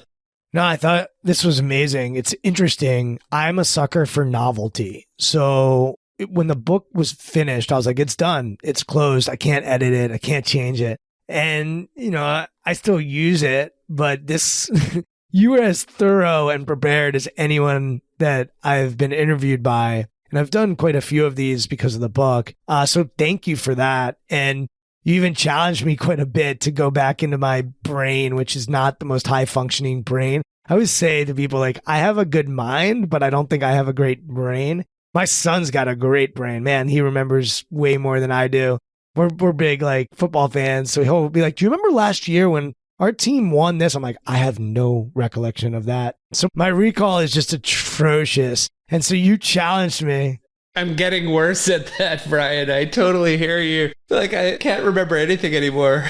[SPEAKER 3] No, I thought this was amazing. It's interesting. I'm a sucker for novelty. So when the book was finished, I was like, it's done. It's closed. I can't edit it. I can't change it. And, I still use it, but you were as thorough and prepared as anyone that I've been interviewed by. And I've done quite a few of these because of the book. So thank you for that. And you even challenged me quite a bit to go back into my brain, which is not the most high functioning brain. I always say to people, like, I have a good mind, but I don't think I have a great brain. My son's got a great brain, man. He remembers way more than I do. We're big, like, football fans. So he'll be like, do you remember last year when our team won this? I'm like, I have no recollection of that. So my recall is just atrocious. And so you challenged me.
[SPEAKER 1] I'm getting worse at that, Brian. I totally hear you. Like, I can't remember anything anymore.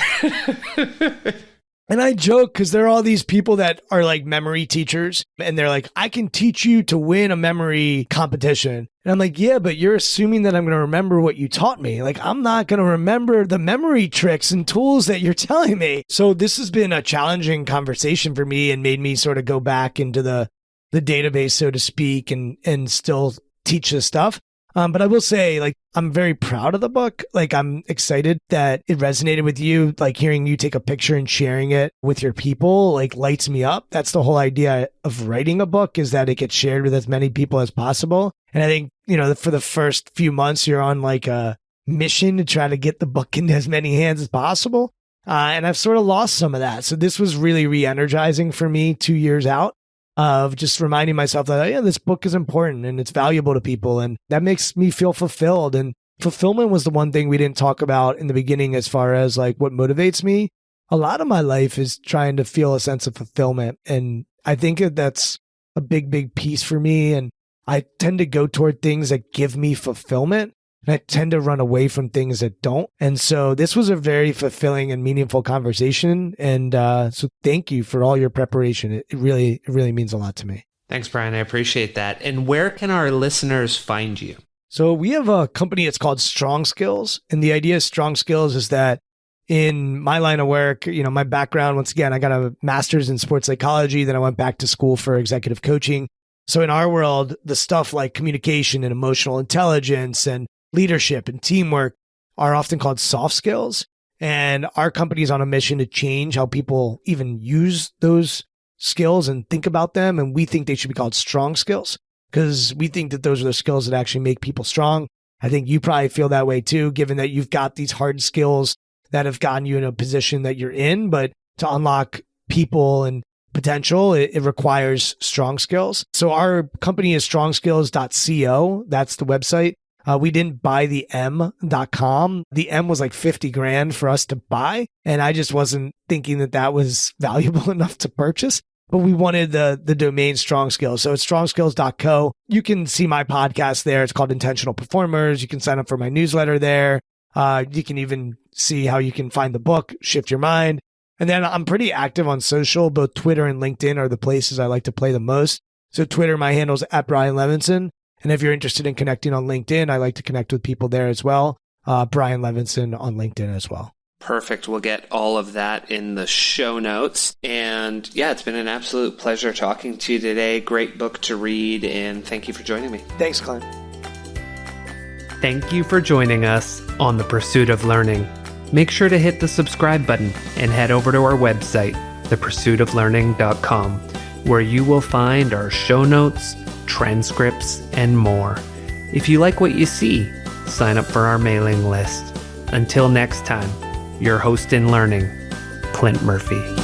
[SPEAKER 3] And I joke because there are all these people that are like memory teachers and they're like, I can teach you to win a memory competition. And I'm like, yeah, but you're assuming that I'm going to remember what you taught me. Like, I'm not going to remember the memory tricks and tools that you're telling me. So this has been a challenging conversation for me and made me sort of go back into the database, so to speak, and still teach this stuff. But I will say, like, I'm very proud of the book. Like, I'm excited that it resonated with you. Like, hearing you take a picture and sharing it with your people, like, lights me up. That's the whole idea of writing a book, is that it gets shared with as many people as possible. And I think, for the first few months, you're on like a mission to try to get the book into as many hands as possible. And I've sort of lost some of that. So this was really re-energizing for me 2 years out of just reminding myself that, yeah, this book is important and it's valuable to people. And that makes me feel fulfilled. And fulfillment was the one thing we didn't talk about in the beginning as far as like what motivates me. A lot of my life is trying to feel a sense of fulfillment. And I think that that's a big piece for me. And I tend to go toward things that give me fulfillment. And I tend to run away from things that don't. And so this was a very fulfilling and meaningful conversation. And so thank you for all your preparation. It really means a lot to me.
[SPEAKER 1] Thanks, Brian. I appreciate that. And where can our listeners find you?
[SPEAKER 3] So we have a company, it's called Strong Skills. And the idea of Strong Skills is that in my line of work, my background, once again, I got a master's in sports psychology. Then I went back to school for executive coaching. So in our world, the stuff like communication and emotional intelligence and leadership and teamwork are often called soft skills. And our company is on a mission to change how people even use those skills and think about them. And we think they should be called strong skills because we think that those are the skills that actually make people strong. I think you probably feel that way too, given that you've got these hard skills that have gotten you in a position that you're in. But to unlock people and potential, it requires strong skills. So our company is strongskills.co. That's the website. We didn't buy the M.com. The M was like 50 grand for us to buy. And I just wasn't thinking that that was valuable enough to purchase. But we wanted the domain Strong Skills. So it's strongskills.co. You can see my podcast there. It's called Intentional Performers. You can sign up for my newsletter there. You can even see how you can find the book, Shift Your Mind. And then I'm pretty active on social. Both Twitter and LinkedIn are the places I like to play the most. So Twitter, my handle's at Brian Levenson. And if you're interested in connecting on LinkedIn, I like to connect with people there as well. Brian Levenson on LinkedIn as well.
[SPEAKER 1] Perfect. We'll get all of that in the show notes. And yeah, it's been an absolute pleasure talking to you today. Great book to read. And thank you for joining me.
[SPEAKER 3] Thanks, Clint.
[SPEAKER 1] Thank you for joining us on The Pursuit of Learning. Make sure to hit the subscribe button and head over to our website, thepursuitoflearning.com, where you will find our show notes, transcripts, and more. If you like what you see, sign up for our mailing list. Until next time, your host in learning, Clint Murphy.